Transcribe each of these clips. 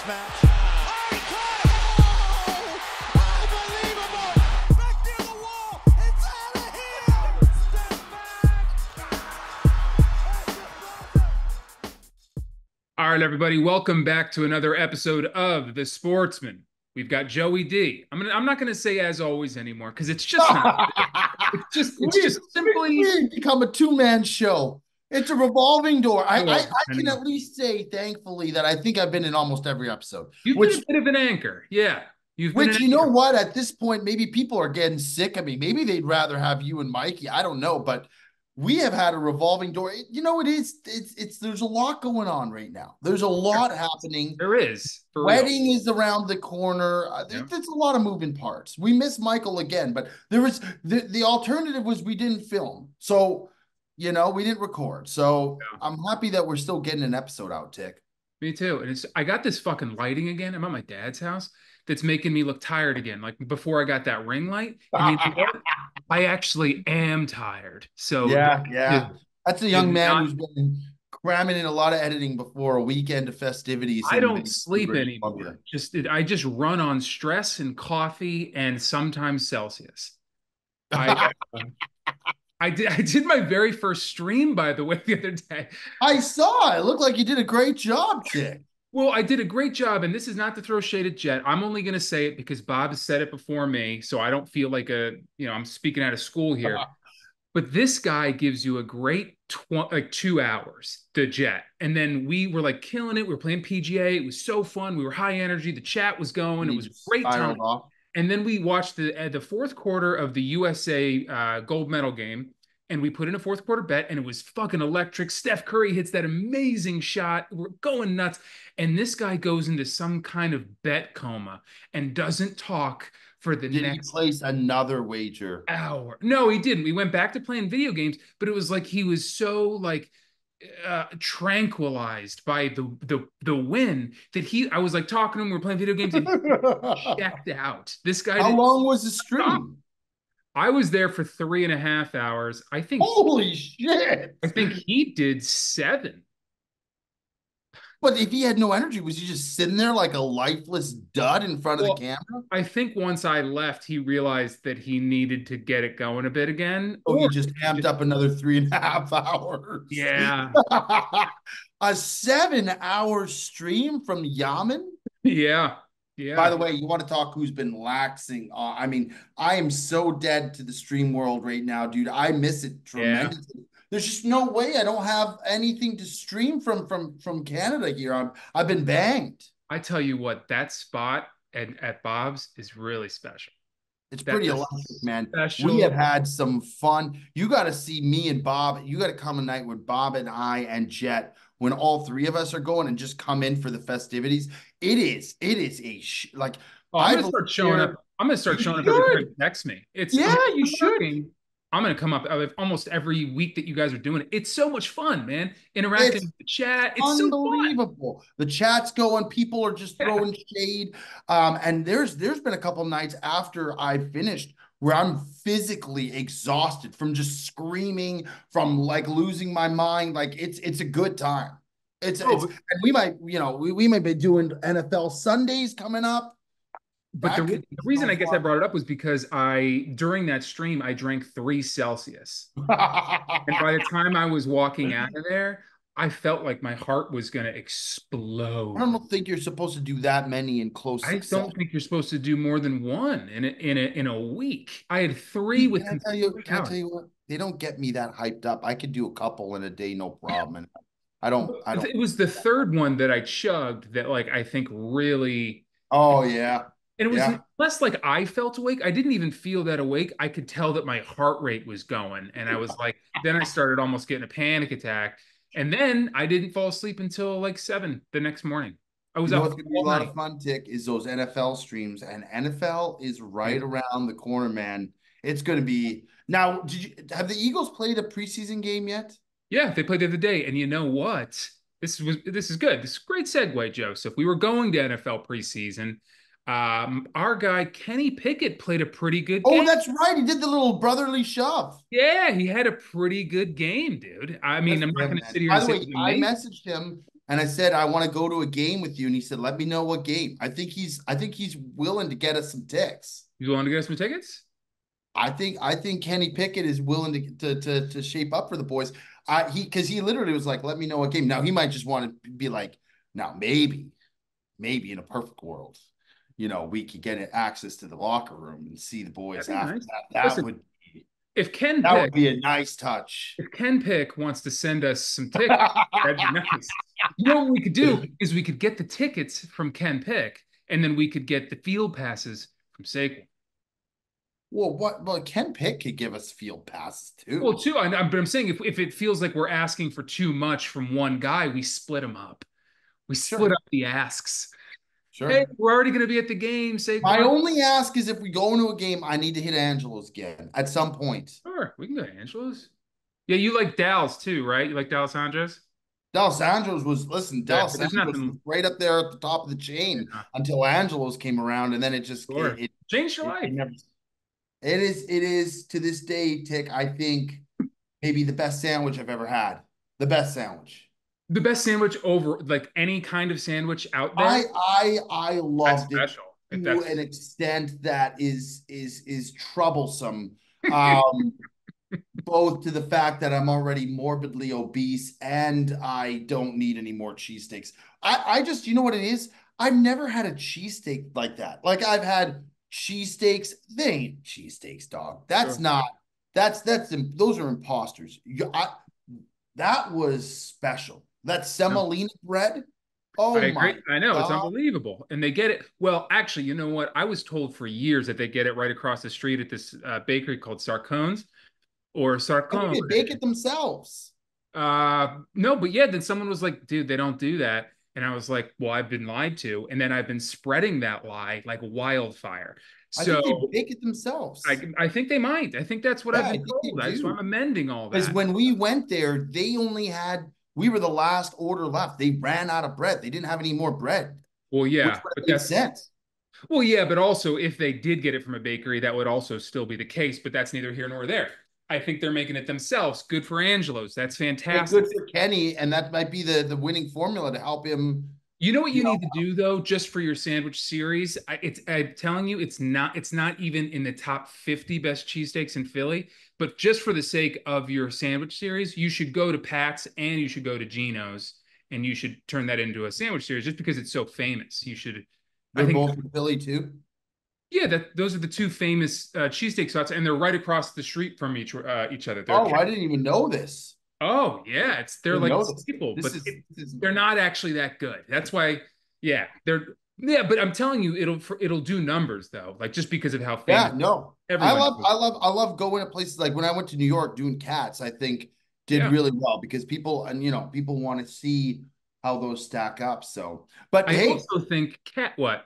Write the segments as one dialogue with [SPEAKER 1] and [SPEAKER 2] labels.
[SPEAKER 1] match. Oh, unbelievable! Back near the wall, it's out of here! Step back!
[SPEAKER 2] All right, everybody, welcome back to another episode of The Sportsmen. We've got Joey D. I'm not gonna say as always anymore because it's just not. It's just simply.
[SPEAKER 3] We become a two-man show. It's a revolving door. I can
[SPEAKER 2] know.
[SPEAKER 3] at least say, thankfully, that I think I've been in almost every episode.
[SPEAKER 2] You've been a bit of an anchor, yeah. You've been
[SPEAKER 3] Which,
[SPEAKER 2] an
[SPEAKER 3] you know
[SPEAKER 2] anchor.
[SPEAKER 3] what? At this point, maybe people are getting sick of me. Maybe they'd rather have you and Mikey. I don't know, but we have had a revolving door. You know, it is. It's. There's a lot going on right now. There's a lot happening.
[SPEAKER 2] There is. For
[SPEAKER 3] Wedding
[SPEAKER 2] real.
[SPEAKER 3] is around the corner.
[SPEAKER 2] Yeah.
[SPEAKER 3] There's a lot of moving parts. We miss Michael again, but there was the alternative was we didn't film. So, you know, we didn't record. So
[SPEAKER 2] Yeah.
[SPEAKER 3] I'm happy that we're still getting an episode out, Tick.
[SPEAKER 2] Me too. And I got this fucking lighting again. I'm at my dad's house. That's making me look tired again. Like before I got that ring light. I mean, I actually am tired. So
[SPEAKER 3] Yeah. That's a young man
[SPEAKER 2] not-
[SPEAKER 3] who's been cramming in a lot of editing before a weekend of festivities.
[SPEAKER 2] I
[SPEAKER 3] in
[SPEAKER 2] don't sleep
[SPEAKER 3] British
[SPEAKER 2] anymore.
[SPEAKER 3] Columbia.
[SPEAKER 2] I just run on stress and coffee and sometimes Celsius. I did my very first stream, by the way, the other day.
[SPEAKER 3] I saw. It looked like you did a great job, Tick.
[SPEAKER 2] Well, I did a great job, and this is not to throw shade at Jet. I'm only going to say it because Bob has said it before me, so I don't feel like I'm speaking out of school here. But this guy gives you a great 2 hours, the Jet. And then we were like killing it. We were playing PGA. It was so fun. We were high energy. The chat was going. It was a great time. And then we watched the fourth quarter of the USA gold medal game. And we put in a fourth quarter bet, and it was fucking electric. Steph Curry hits that amazing shot. We're going nuts. And this guy goes into some kind of bet coma and doesn't talk for the next.
[SPEAKER 3] Did he place another wager?
[SPEAKER 2] Hour. No, he didn't. We went back to playing video games, but it was like he was so tranquilized by the win that I was like talking to him. We were playing video games and he checked out. This guy.
[SPEAKER 3] How long was the stream?
[SPEAKER 2] I was there for 3.5 hours. I think.
[SPEAKER 3] Holy shit!
[SPEAKER 2] I think he did 7.
[SPEAKER 3] But if he had no energy, was he just sitting there like a lifeless dud in front of the camera?
[SPEAKER 2] I think once I left, he realized that he needed to get it going a bit again.
[SPEAKER 3] Oh, he just amped up another 3.5 hours.
[SPEAKER 2] Yeah.
[SPEAKER 3] A 7-hour stream from Yaman?
[SPEAKER 2] Yeah. Yeah.
[SPEAKER 3] By the way, you want to talk who's been laxing? I mean, I am so dead to the stream world right now, dude. I miss it tremendously. Yeah. There's just no way I don't have anything to stream from Canada here. I've been banged.
[SPEAKER 2] I tell you what, that spot at Bob's is really special.
[SPEAKER 3] It's pretty electric, man.
[SPEAKER 2] Special.
[SPEAKER 3] We have had some fun. You got to see me and Bob. You got to come a night with Bob and I and Jet when all three of us are going and just come in for the festivities. It is like.
[SPEAKER 2] Oh, I'm gonna start showing up. I'm gonna start showing up every time you text me.
[SPEAKER 3] You should.
[SPEAKER 2] I'm gonna come up almost every week that you guys are doing it. It's so much fun, man. Interacting with the chat. It's
[SPEAKER 3] unbelievable.
[SPEAKER 2] So
[SPEAKER 3] the chat's going. People are just throwing shade. And there's been a couple of nights after I finished where I'm physically exhausted from just screaming, from like losing my mind. Like it's a good time. And we might be doing NFL Sundays coming up.
[SPEAKER 2] But the reason I guess I brought it up was because during that stream, I drank 3 Celsius. And by the time I was walking out of there, I felt like my heart was going to explode.
[SPEAKER 3] I don't think you're supposed to do that many in close succession.
[SPEAKER 2] I don't think you're supposed to do more than 1 in a week. I had 3 with.
[SPEAKER 3] Can I tell you what? They don't get me that hyped up. I could do a couple in a day, no problem. And I don't.
[SPEAKER 2] It was the third one that I chugged that I think really.
[SPEAKER 3] Oh yeah.
[SPEAKER 2] And it was less like I felt awake. I didn't even feel that awake. I could tell that my heart rate was going. And I was like, then I started almost getting a panic attack. And then I didn't fall asleep until 7 the next morning. I was up.
[SPEAKER 3] What's gonna be a lot of fun, Tick, is those NFL streams. And NFL is right around the corner, man. It's going to be. Now, have the Eagles played a preseason game yet?
[SPEAKER 2] Yeah, they played the other day. And you know what? This is good. This is a great segue, Joseph. We were going to NFL preseason. Our guy Kenny Pickett played a pretty good game.
[SPEAKER 3] Oh, that's right. He did the little brotherly shove.
[SPEAKER 2] Yeah, he had a pretty good game, dude. I mean, I'm not going to sit here and say.
[SPEAKER 3] By the way, I messaged him and I said, I want to go to a game with you. And he said, let me know what game. I think he's willing to get us some ticks.
[SPEAKER 2] You want to get us some tickets?
[SPEAKER 3] I think Kenny Pickett is willing to shape up for the boys. Because he literally was like, let me know what game. Now he might just want to be like, now maybe in a perfect world, we could get access to the locker room and see the boys after
[SPEAKER 2] Nice.
[SPEAKER 3] that.
[SPEAKER 2] Listen, if Ken
[SPEAKER 3] That
[SPEAKER 2] Pick
[SPEAKER 3] would be a nice touch.
[SPEAKER 2] if Ken Pick wants to send us some tickets, that'd be nice. You know what we could do is we could get the tickets from Ken Pick, and then we could get the field passes from Saquon.
[SPEAKER 3] Well, Ken Pick could give us field passes too.
[SPEAKER 2] Well, too, but I'm saying if it feels like we're asking for too much from one guy, we split them up. We split up the asks.
[SPEAKER 3] Sure.
[SPEAKER 2] Hey, we're already going to be at the game.
[SPEAKER 3] My
[SPEAKER 2] Saquon.
[SPEAKER 3] only ask is if we go into a game, I need to hit Angelo's again at some point.
[SPEAKER 2] Sure, we can go to Angelo's. Yeah, you like Dallas too, right? You like Dallas Angeles?
[SPEAKER 3] Dallas was
[SPEAKER 2] nothing.
[SPEAKER 3] right up there at the top of the chain until Angelo's came around, and then it just it
[SPEAKER 2] changed your life.
[SPEAKER 3] It is to this day, Tick, I think maybe the best sandwich I've ever had. The best sandwich.
[SPEAKER 2] The best sandwich over like any kind of sandwich out there.
[SPEAKER 3] I loved it
[SPEAKER 2] to
[SPEAKER 3] an extent that is troublesome. Both to the fact that I'm already morbidly obese and I don't need any more cheesesteaks. I just, you know what it is? I've never had a cheesesteak like that. Like I've had cheesesteaks. They ain't cheesesteaks, dog. That's not, those are imposters. That was special. That semolina bread. Oh my
[SPEAKER 2] I know.
[SPEAKER 3] God.
[SPEAKER 2] It's unbelievable. And they get it. Well, actually, you know what? I was told for years that they get it right across the street at this bakery called Sarcone's. Or Sarcone.
[SPEAKER 3] They bake it themselves.
[SPEAKER 2] No, but yeah, then someone was like, dude, they don't do that. And I was like, well, I've been lied to. And then I've been spreading that lie like wildfire. So
[SPEAKER 3] I think they bake it themselves.
[SPEAKER 2] I think they might. I think that's what I've been told. That's why I'm amending all that.
[SPEAKER 3] Because when we went there, we were the last order left. They ran out of bread. They didn't have any more bread.
[SPEAKER 2] Well, yeah,
[SPEAKER 3] but that's sense.
[SPEAKER 2] Well, yeah, but also if they did get it from a bakery, that would also still be the case, but that's neither here nor there. I think they're making it themselves. Good for Angelo's. That's fantastic.
[SPEAKER 3] Good for Kenny, and that might be the winning formula to help him.
[SPEAKER 2] You know what you need to do though, just for your sandwich series? I'm telling you, it's not even in the top 50 best cheesesteaks in Philly. But just for the sake of your sandwich series, you should go to Pat's and you should go to Gino's, and you should turn that into a sandwich series just because it's so famous. You should.
[SPEAKER 3] They're both in Philly too.
[SPEAKER 2] Yeah, those are the two famous cheesesteak spots, and they're right across the street from each other.
[SPEAKER 3] I didn't even know this.
[SPEAKER 2] Oh yeah, they're like people, but they're not actually that good. That's why, but I'm telling you, it'll do numbers though, like just because of how famous.
[SPEAKER 3] Yeah, no, I love going to places like when I went to New York doing Cats. I think did really well because people want to see how those stack up. So, but
[SPEAKER 2] I also think what.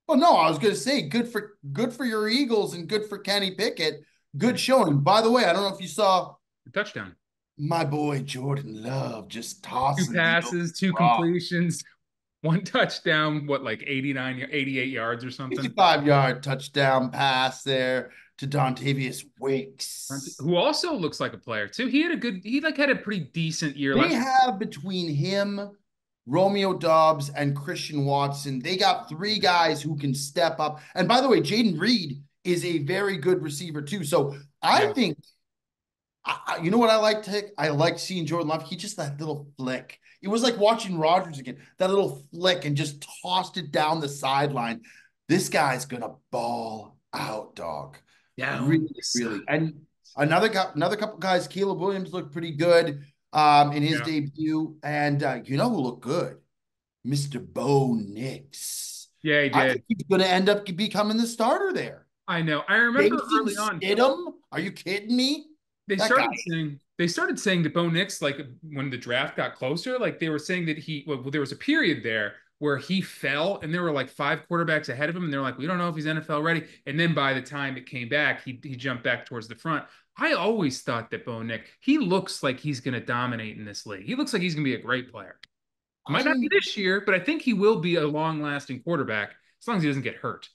[SPEAKER 3] Well, no, I was going to say good for your Eagles and good for Kenny Pickett. Good showing. By the way, I don't know if you saw
[SPEAKER 2] the touchdown.
[SPEAKER 3] My boy Jordan Love just tossing
[SPEAKER 2] 2 passes, 2 completions, 1 touchdown. What, like 88 yards or something?
[SPEAKER 3] 55-yard touchdown pass there to Dontavius Wicks,
[SPEAKER 2] who also looks like a player too. He had a pretty decent year.
[SPEAKER 3] They have between him, Romeo Doubs, and Christian Watson, they got 3 guys who can step up. And by the way, Jaden Reed is a very good receiver too. So I think, you know what I like, Tick? I like seeing Jordan Love. He just that little flick. It was like watching Rodgers again. That little flick and just tossed it down the sideline. This guy's gonna ball out, dog.
[SPEAKER 2] Yeah,
[SPEAKER 3] really. And another couple guys, Caleb Williams looked pretty good in his debut, and you know who looked good? Mr. Bo Nix.
[SPEAKER 2] Yeah, he did.
[SPEAKER 3] I think he's going to end up becoming the starter there.
[SPEAKER 2] I know. I remember early on.
[SPEAKER 3] Stidham? Are you kidding me?
[SPEAKER 2] They started saying that Bo Nix, like when the draft got closer, like they were saying that there was a period there where he fell and there were like 5 quarterbacks ahead of him, and they're like, we don't know if he's NFL ready. And then by the time it came back, he jumped back towards the front. I always thought that Bo Nix, he looks like he's going to dominate in this league. He looks like he's going to be a great player. Might not be this year, but I think he will be a long-lasting quarterback as long as he doesn't get hurt.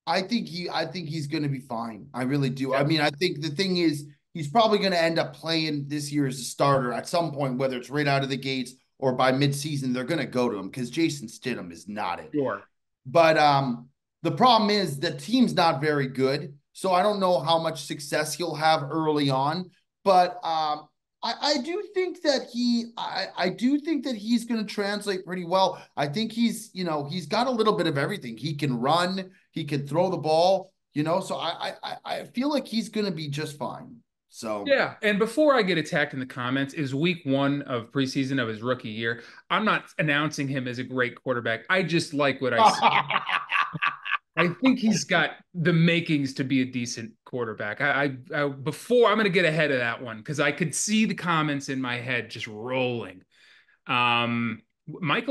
[SPEAKER 3] I think he's going to be fine. I really do. Yeah. I mean, I think the thing is, he's probably going to end up playing this year as a starter at some point, whether it's right out of the gates or by midseason, they're going to go to him because Jason Stidham is not it.
[SPEAKER 2] Sure.
[SPEAKER 3] But the problem is the team's not very good. So I don't know how much success he'll have early on. But I do think that I do think that he's going to translate pretty well. I think he's got a little bit of everything. He can run, he can throw the ball, so I feel like he's going to be just fine. So
[SPEAKER 2] yeah, and before I get attacked in the comments, is week 1 of preseason of his rookie year. I'm not announcing him as a great quarterback. I just like what I see. I think he's got the makings to be a decent quarterback. Before I'm going to get ahead of that one because I could see the comments in my head just rolling. Michael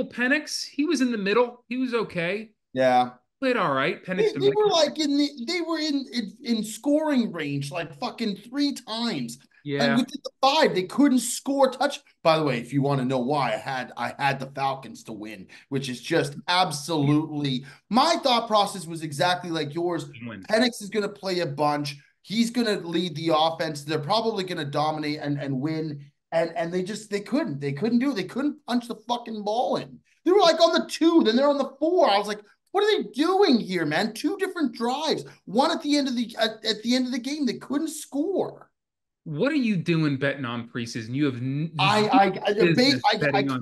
[SPEAKER 2] Penix, he was in the middle. He was okay.
[SPEAKER 3] Yeah.
[SPEAKER 2] Played all right. Penix
[SPEAKER 3] They were like they were in scoring range like fucking 3 times.
[SPEAKER 2] Yeah.
[SPEAKER 3] And within the 5, they couldn't score touch. By the way, if you want to know why, I had the Falcons to win, which is just absolutely my thought process was exactly like yours. Penix is going to play a bunch. He's going to lead the offense. They're probably going to dominate and win. And they couldn't do it. They couldn't punch the fucking ball in. They were like on the 2, then they're on the 4. I was like, what are they doing here, man? 2 different drives. One at the end of the game, they couldn't score.
[SPEAKER 2] What are you doing betting on preseason? You have
[SPEAKER 3] I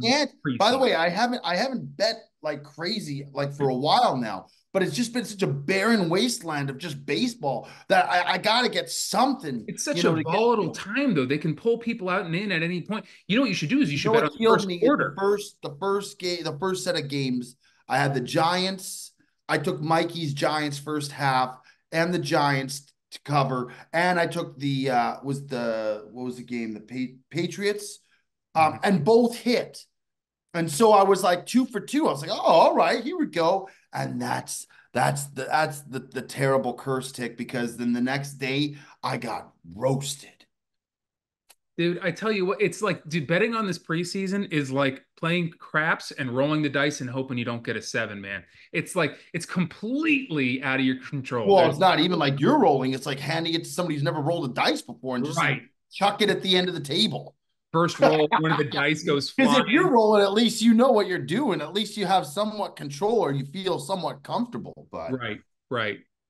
[SPEAKER 3] can't. By the way,
[SPEAKER 2] I
[SPEAKER 3] I haven't bet like crazy like for a while now, but it's just been such a barren wasteland of just baseball that I got to get something.
[SPEAKER 2] It's such a volatile time, though. They can pull people out and in at any point. You know what you should do is you should bet on the first quarter.
[SPEAKER 3] The first set of games. I had the Giants. I took Mikey's Giants first half and the Giants to cover, and I took the what was the game? The Patriots, and both hit. And so I was like 2 for 2. I was like, oh, all right, here we go. And that's the terrible curse tick because then the next day I got roasted.
[SPEAKER 2] Dude, I tell you what, it's like, dude, betting on this preseason is like playing craps and rolling the dice and hoping you don't get a 7, man. It's like, it's completely out of your control.
[SPEAKER 3] Well, it's not even like you're rolling. It's like handing it to somebody who's never rolled a dice before and just like, chuck it at the end of the table.
[SPEAKER 2] First roll, one of the dice goes flying.
[SPEAKER 3] Because if you're rolling, at least you know what you're doing. At least you have somewhat control or you feel somewhat comfortable. But
[SPEAKER 2] right.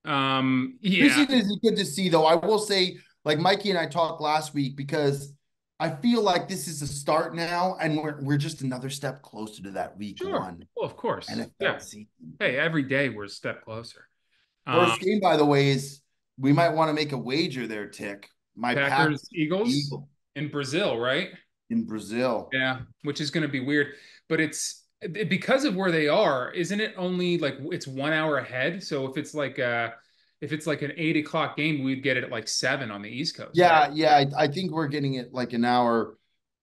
[SPEAKER 3] Yeah. Preseason is good to see, though. I will say, like Mikey and I talked last week, because I feel like this is a start now, and we're just another step closer to that week 1.
[SPEAKER 2] Well, of course.
[SPEAKER 3] NFL season.
[SPEAKER 2] Hey, every day we're a step closer.
[SPEAKER 3] First game, by the way, is we might want to make a wager there, Tick.
[SPEAKER 2] My Packers Eagles in Brazil, right?
[SPEAKER 3] In Brazil.
[SPEAKER 2] Yeah, which is going to be weird. But it's because of where they are, isn't it only like it's 1 hour ahead? So if it's like an 8 o'clock game, we'd get it at like 7 on the East Coast.
[SPEAKER 3] Yeah, right? Yeah. I think we're getting it like an hour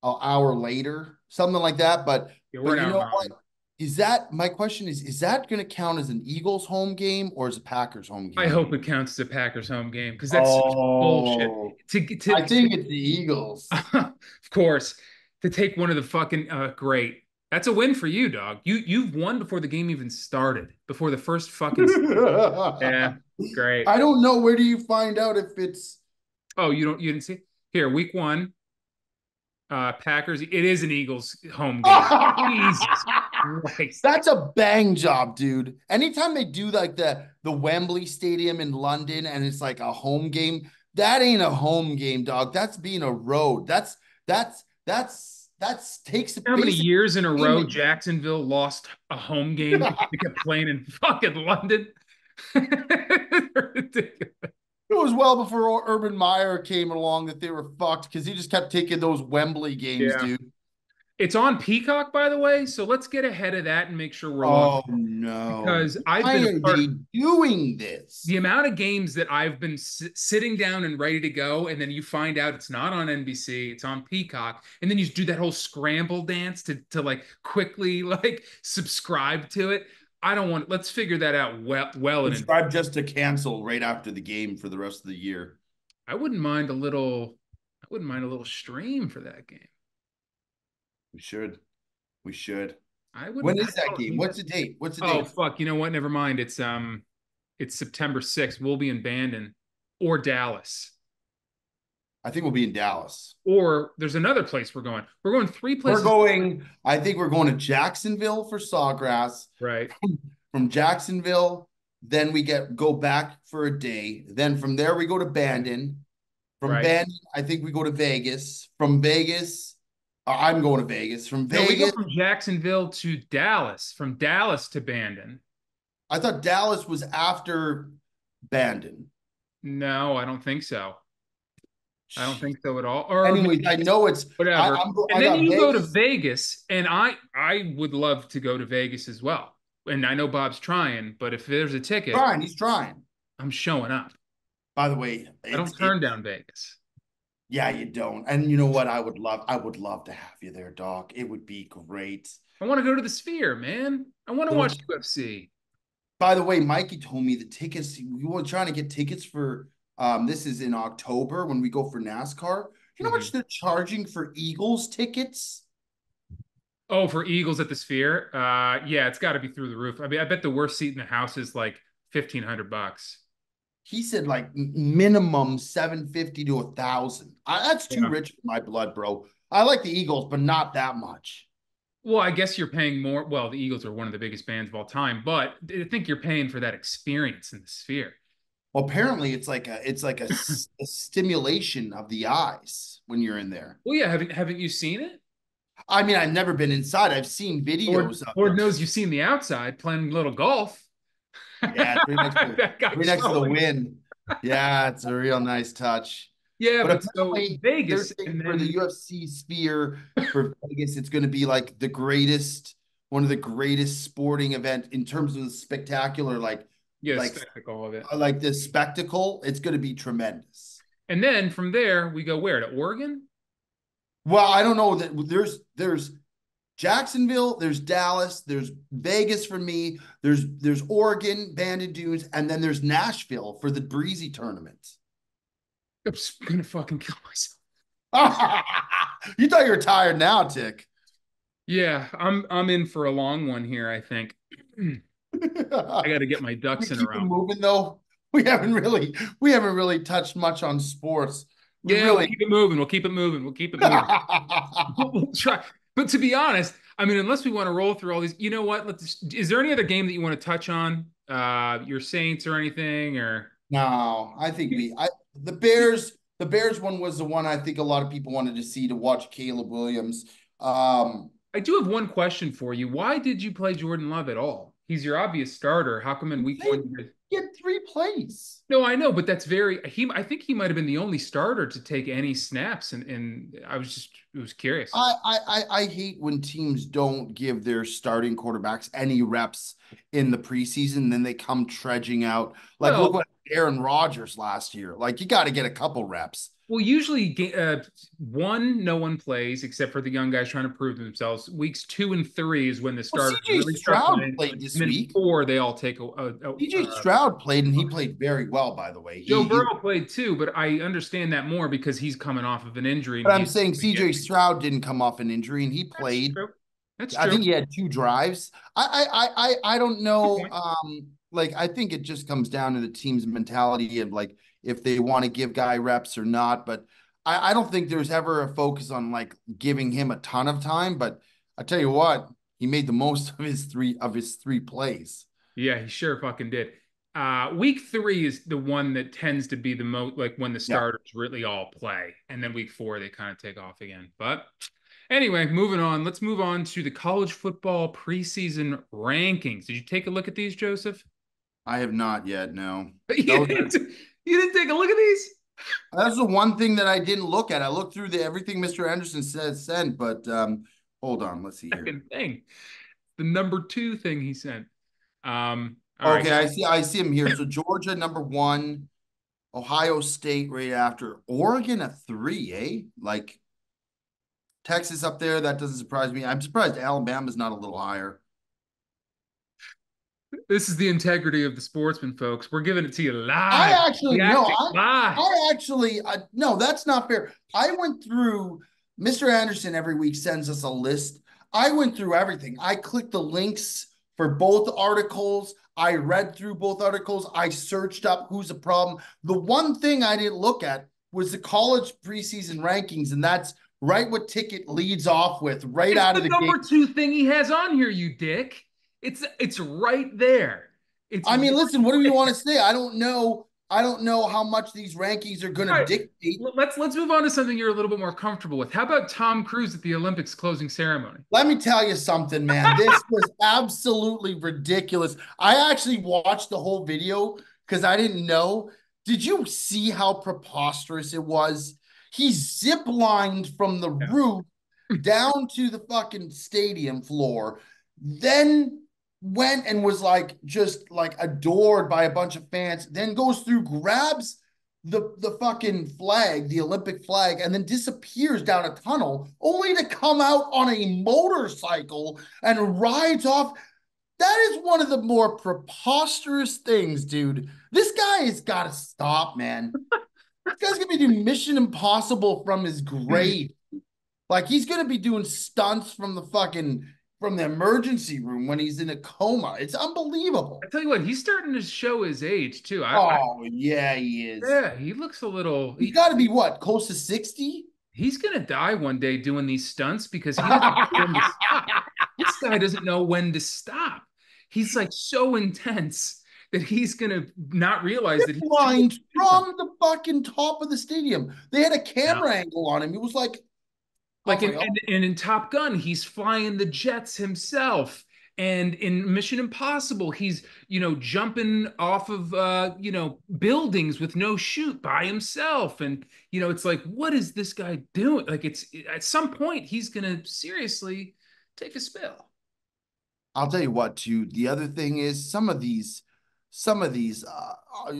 [SPEAKER 3] later, something like that. But you know what? My question is that going to count as an Eagles home game or as a Packers home game?
[SPEAKER 2] I hope it counts as a Packers home game because that's such bullshit.
[SPEAKER 3] I think it's the Eagles.
[SPEAKER 2] Of course. To take one of the fucking great. That's a win for you, dog. You've won before the game even started, before the first fucking yeah, great.
[SPEAKER 3] I don't know. Where do you find out if it's
[SPEAKER 2] you didn't see? Here, week 1. Packers. It is an Eagles home game. Jesus Christ.
[SPEAKER 3] That's a bang job, dude. Anytime they do like the Wembley Stadium in London and it's like a home game, that ain't a home game, dog. That's being a road. That's takes
[SPEAKER 2] how many years in a row Jacksonville lost a home game to kept playing in fucking London. Ridiculous.
[SPEAKER 3] It was well before Urban Meyer came along that they were fucked because he just kept taking those Wembley games, dude.
[SPEAKER 2] It's on Peacock, by the way, so let's get ahead of that and make sure we're
[SPEAKER 3] locked. Oh, no.
[SPEAKER 2] Because
[SPEAKER 3] Why are they doing this?
[SPEAKER 2] The amount of games that I've been sitting down and ready to go, and then you find out it's not on NBC, it's on Peacock, and then you do that whole scramble dance to like quickly like subscribe to it. I don't want. Let's figure that out well.
[SPEAKER 3] Subscribe just to cancel right after the game for the rest of the year.
[SPEAKER 2] I wouldn't mind a little stream for that game.
[SPEAKER 3] We should.
[SPEAKER 2] When
[SPEAKER 3] is that game? What's the date?
[SPEAKER 2] Oh, fuck. You know what? Never mind. It's September 6th. We'll be in Bandon or Dallas.
[SPEAKER 3] I think we'll be in Dallas.
[SPEAKER 2] Or there's another place we're going. We're going three places.
[SPEAKER 3] I think we're going to Jacksonville for Sawgrass.
[SPEAKER 2] Right.
[SPEAKER 3] From Jacksonville, then we go back for a day. Then from there, we go to Bandon. From Bandon, I think we go to Vegas. From Vegas, I'm going to Vegas. From Vegas.
[SPEAKER 2] No, we go from Jacksonville to Dallas. From Dallas to Bandon.
[SPEAKER 3] I thought Dallas was after Bandon.
[SPEAKER 2] No, I don't think so. I don't think so at all. Or
[SPEAKER 3] anyways, I know it's
[SPEAKER 2] whatever. And then you go to Vegas, and I would love to go to Vegas as well. And I know Bob's trying, but if there's a ticket,
[SPEAKER 3] he's trying.
[SPEAKER 2] I'm showing up.
[SPEAKER 3] By the way,
[SPEAKER 2] I don't turn down Vegas.
[SPEAKER 3] Yeah, you don't. And you know what? I would love to have you there, Doc. It would be great.
[SPEAKER 2] I want to go to the Sphere, man. I want to watch UFC.
[SPEAKER 3] By the way, Mikey told me the tickets. We were trying to get tickets for. This is in October when we go for NASCAR. You know how much they're charging for Eagles tickets?
[SPEAKER 2] Oh, for Eagles at the Sphere? Yeah, it's got to be through the roof. I mean, I bet the worst seat in the house is like $1,500.
[SPEAKER 3] He said like minimum $750 to $1,000. That's too rich for my blood, bro. I like the Eagles, but not that much.
[SPEAKER 2] Well, I guess you're paying more. Well, the Eagles are one of the biggest bands of all time, but I think you're paying for that experience in the Sphere.
[SPEAKER 3] Well, apparently it's like a stimulation of the eyes when you're in there.
[SPEAKER 2] Well, yeah, haven't you seen it?
[SPEAKER 3] I mean, I've never been inside. I've seen videos of it.
[SPEAKER 2] Lord knows you've seen the outside playing a little golf.
[SPEAKER 3] Yeah, right next to the wind. Yeah, it's a real nice touch.
[SPEAKER 2] Yeah, but so Vegas
[SPEAKER 3] for the UFC Sphere for Vegas, it's going to be like one of the greatest sporting event in terms of the spectacular,
[SPEAKER 2] spectacle of it.
[SPEAKER 3] Like this spectacle, it's going to be tremendous.
[SPEAKER 2] And then from there, we go where? To Oregon?
[SPEAKER 3] Well, I don't know that there's Jacksonville, there's Dallas, there's Vegas for me, there's Oregon, Bandon Dunes, and then there's Nashville for the Breezy tournament.
[SPEAKER 2] I'm just gonna fucking kill myself.
[SPEAKER 3] You thought you were tired now, Tick.
[SPEAKER 2] Yeah, I'm in for a long one here, I think. I got to get my ducks in a row.
[SPEAKER 3] Moving though. We haven't really touched much on sports.
[SPEAKER 2] We'll keep it moving. We'll keep it moving. We'll try. But to be honest, I mean, unless we want to roll through all these, you know what? Is there any other game that you want to touch on? Your Saints or anything? Or
[SPEAKER 3] no, I think the Bears one was the one I think a lot of people wanted to see, to watch Caleb Williams.
[SPEAKER 2] I do have one question for you. Why did you play Jordan Love at all? He's your obvious starter. How come in week one?
[SPEAKER 3] He had 3 plays.
[SPEAKER 2] No, I know, but that's I think he might have been the only starter to take any snaps, and I was curious.
[SPEAKER 3] I hate when teams don't give their starting quarterbacks any reps in the preseason, then they come trudging out. Look what Aaron Rodgers last year. Like, you got to get a couple reps.
[SPEAKER 2] Well, usually no one plays except for the young guys trying to prove themselves. Weeks 2 and 3 is when the starters
[SPEAKER 3] really Stroud played this week.
[SPEAKER 2] 4, they all take
[SPEAKER 3] CJ Stroud played, and he played very well, by the way.
[SPEAKER 2] Joe Burrow played too, but I understand that more because he's coming off of an injury.
[SPEAKER 3] But I'm saying CJ Stroud didn't come off an injury, and he played.
[SPEAKER 2] That's true.
[SPEAKER 3] I think he had 2 drives. I don't know. I think it just comes down to the team's mentality of if they want to give guy reps or not. But I don't think there's ever a focus on giving him a ton of time. But I tell you what, he made the most of his three plays.
[SPEAKER 2] Yeah, he sure fucking did. Week 3 is the one that tends to be the most when the starters really all play, and then week 4 they kind of take off again. But anyway, moving on. Let's move on to the college football preseason rankings. Did you take a look at these, Joseph?
[SPEAKER 3] I have not yet. No.
[SPEAKER 2] You didn't take a look at these?
[SPEAKER 3] That's the one thing that I didn't look at. I looked through everything Mr. Anderson sent, but hold on. Let's see here.
[SPEAKER 2] Second thing. The number 2 thing he sent.
[SPEAKER 3] Okay, right. I see him here. So Georgia, number 1, Ohio State right after, Oregon at 3, eh? Texas up there, that doesn't surprise me. I'm surprised Alabama's not a little higher.
[SPEAKER 2] This is the integrity of the Sportsmen, folks. We're giving it to you live.
[SPEAKER 3] No, that's not fair. I went through, Mr. Anderson every week sends us a list. I went through everything. I clicked the links for both articles. I read through both articles. I searched up who's the problem. The one thing I didn't look at was the college preseason rankings, and that's right what Ticket leads off with right
[SPEAKER 2] It's
[SPEAKER 3] out
[SPEAKER 2] the
[SPEAKER 3] of the
[SPEAKER 2] number
[SPEAKER 3] gate.
[SPEAKER 2] 2 thing he has on here, you dick. It's right there. It's
[SPEAKER 3] I mean,
[SPEAKER 2] right
[SPEAKER 3] listen, what do you
[SPEAKER 2] there.
[SPEAKER 3] want to say? I don't know. I don't know how much these rankings are going
[SPEAKER 2] All
[SPEAKER 3] to
[SPEAKER 2] right,
[SPEAKER 3] dictate.
[SPEAKER 2] let's move on to something you're a little bit more comfortable with. How about Tom Cruise at the Olympics closing ceremony?
[SPEAKER 3] Let me tell you something, man. This was absolutely ridiculous. I actually watched the whole video because I didn't know. Did you see how preposterous it was? He zip lined from the
[SPEAKER 2] Yeah.
[SPEAKER 3] roof down to the fucking stadium floor, then went and was like just like adored by a bunch of fans, then goes through, grabs the fucking flag, the Olympic flag, and then disappears down a tunnel, only to come out on a motorcycle and rides off. That is one of the more preposterous things, dude. This guy has got to stop, man. This guy's gonna be doing Mission Impossible from his grave. Like he's gonna be doing stunts from the emergency room when he's in a coma. It's
[SPEAKER 2] I
[SPEAKER 3] unbelievable.
[SPEAKER 2] tell you what, he's starting to show his age too.
[SPEAKER 3] Oh yeah, he is.
[SPEAKER 2] Yeah, he looks a little.
[SPEAKER 3] He's got to be what, close to 60?
[SPEAKER 2] He's gonna die one day doing these stunts because he doesn't know when to stop. This guy doesn't know when to stop. He's like so intense that he's gonna not realize that he's too old
[SPEAKER 3] Blind
[SPEAKER 2] to do something.
[SPEAKER 3] from the fucking top of the stadium. They had a
[SPEAKER 2] Yeah.
[SPEAKER 3] camera angle on him. It was like, I
[SPEAKER 2] Like
[SPEAKER 3] was like, oh,
[SPEAKER 2] in Top Gun, he's flying the jets himself. And in Mission Impossible, he's, jumping off of, buildings with no chute by himself. And, it's like, what is this guy doing? Like, it's at some point, he's going to seriously take a spill.
[SPEAKER 3] I'll tell you what, too. The other thing is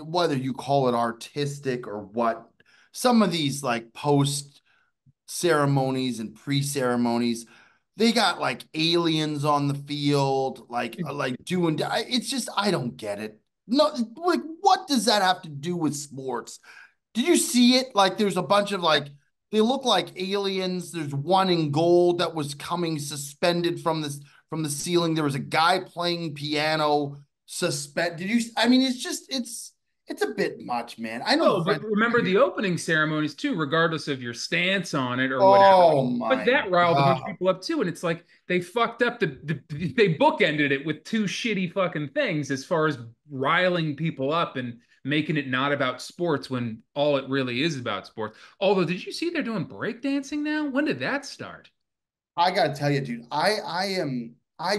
[SPEAKER 3] whether you call it artistic or what, some of these like post ceremonies and pre-ceremonies, they got like aliens on the field, like doing. It's just I don't get it. No, like what does that have to do with sports? Did you see it? Like there's a bunch of like they look like aliens. There's one in gold that was coming suspended from the ceiling. There was a guy playing piano suspend. Did you? I mean, it's a bit much, man. I know
[SPEAKER 2] Oh,
[SPEAKER 3] the
[SPEAKER 2] but
[SPEAKER 3] French.
[SPEAKER 2] remember the opening ceremonies too, regardless of your stance on it or whatever.
[SPEAKER 3] Oh
[SPEAKER 2] But
[SPEAKER 3] my
[SPEAKER 2] that riled a bunch of
[SPEAKER 3] God.
[SPEAKER 2] people up too, and it's like they fucked up they bookended it with two shitty fucking things as far as riling people up and making it not about sports when all it really is about sports. Although, did you see they're doing breakdancing now? When did that start?
[SPEAKER 3] I gotta tell you, dude,
[SPEAKER 2] Really
[SPEAKER 3] I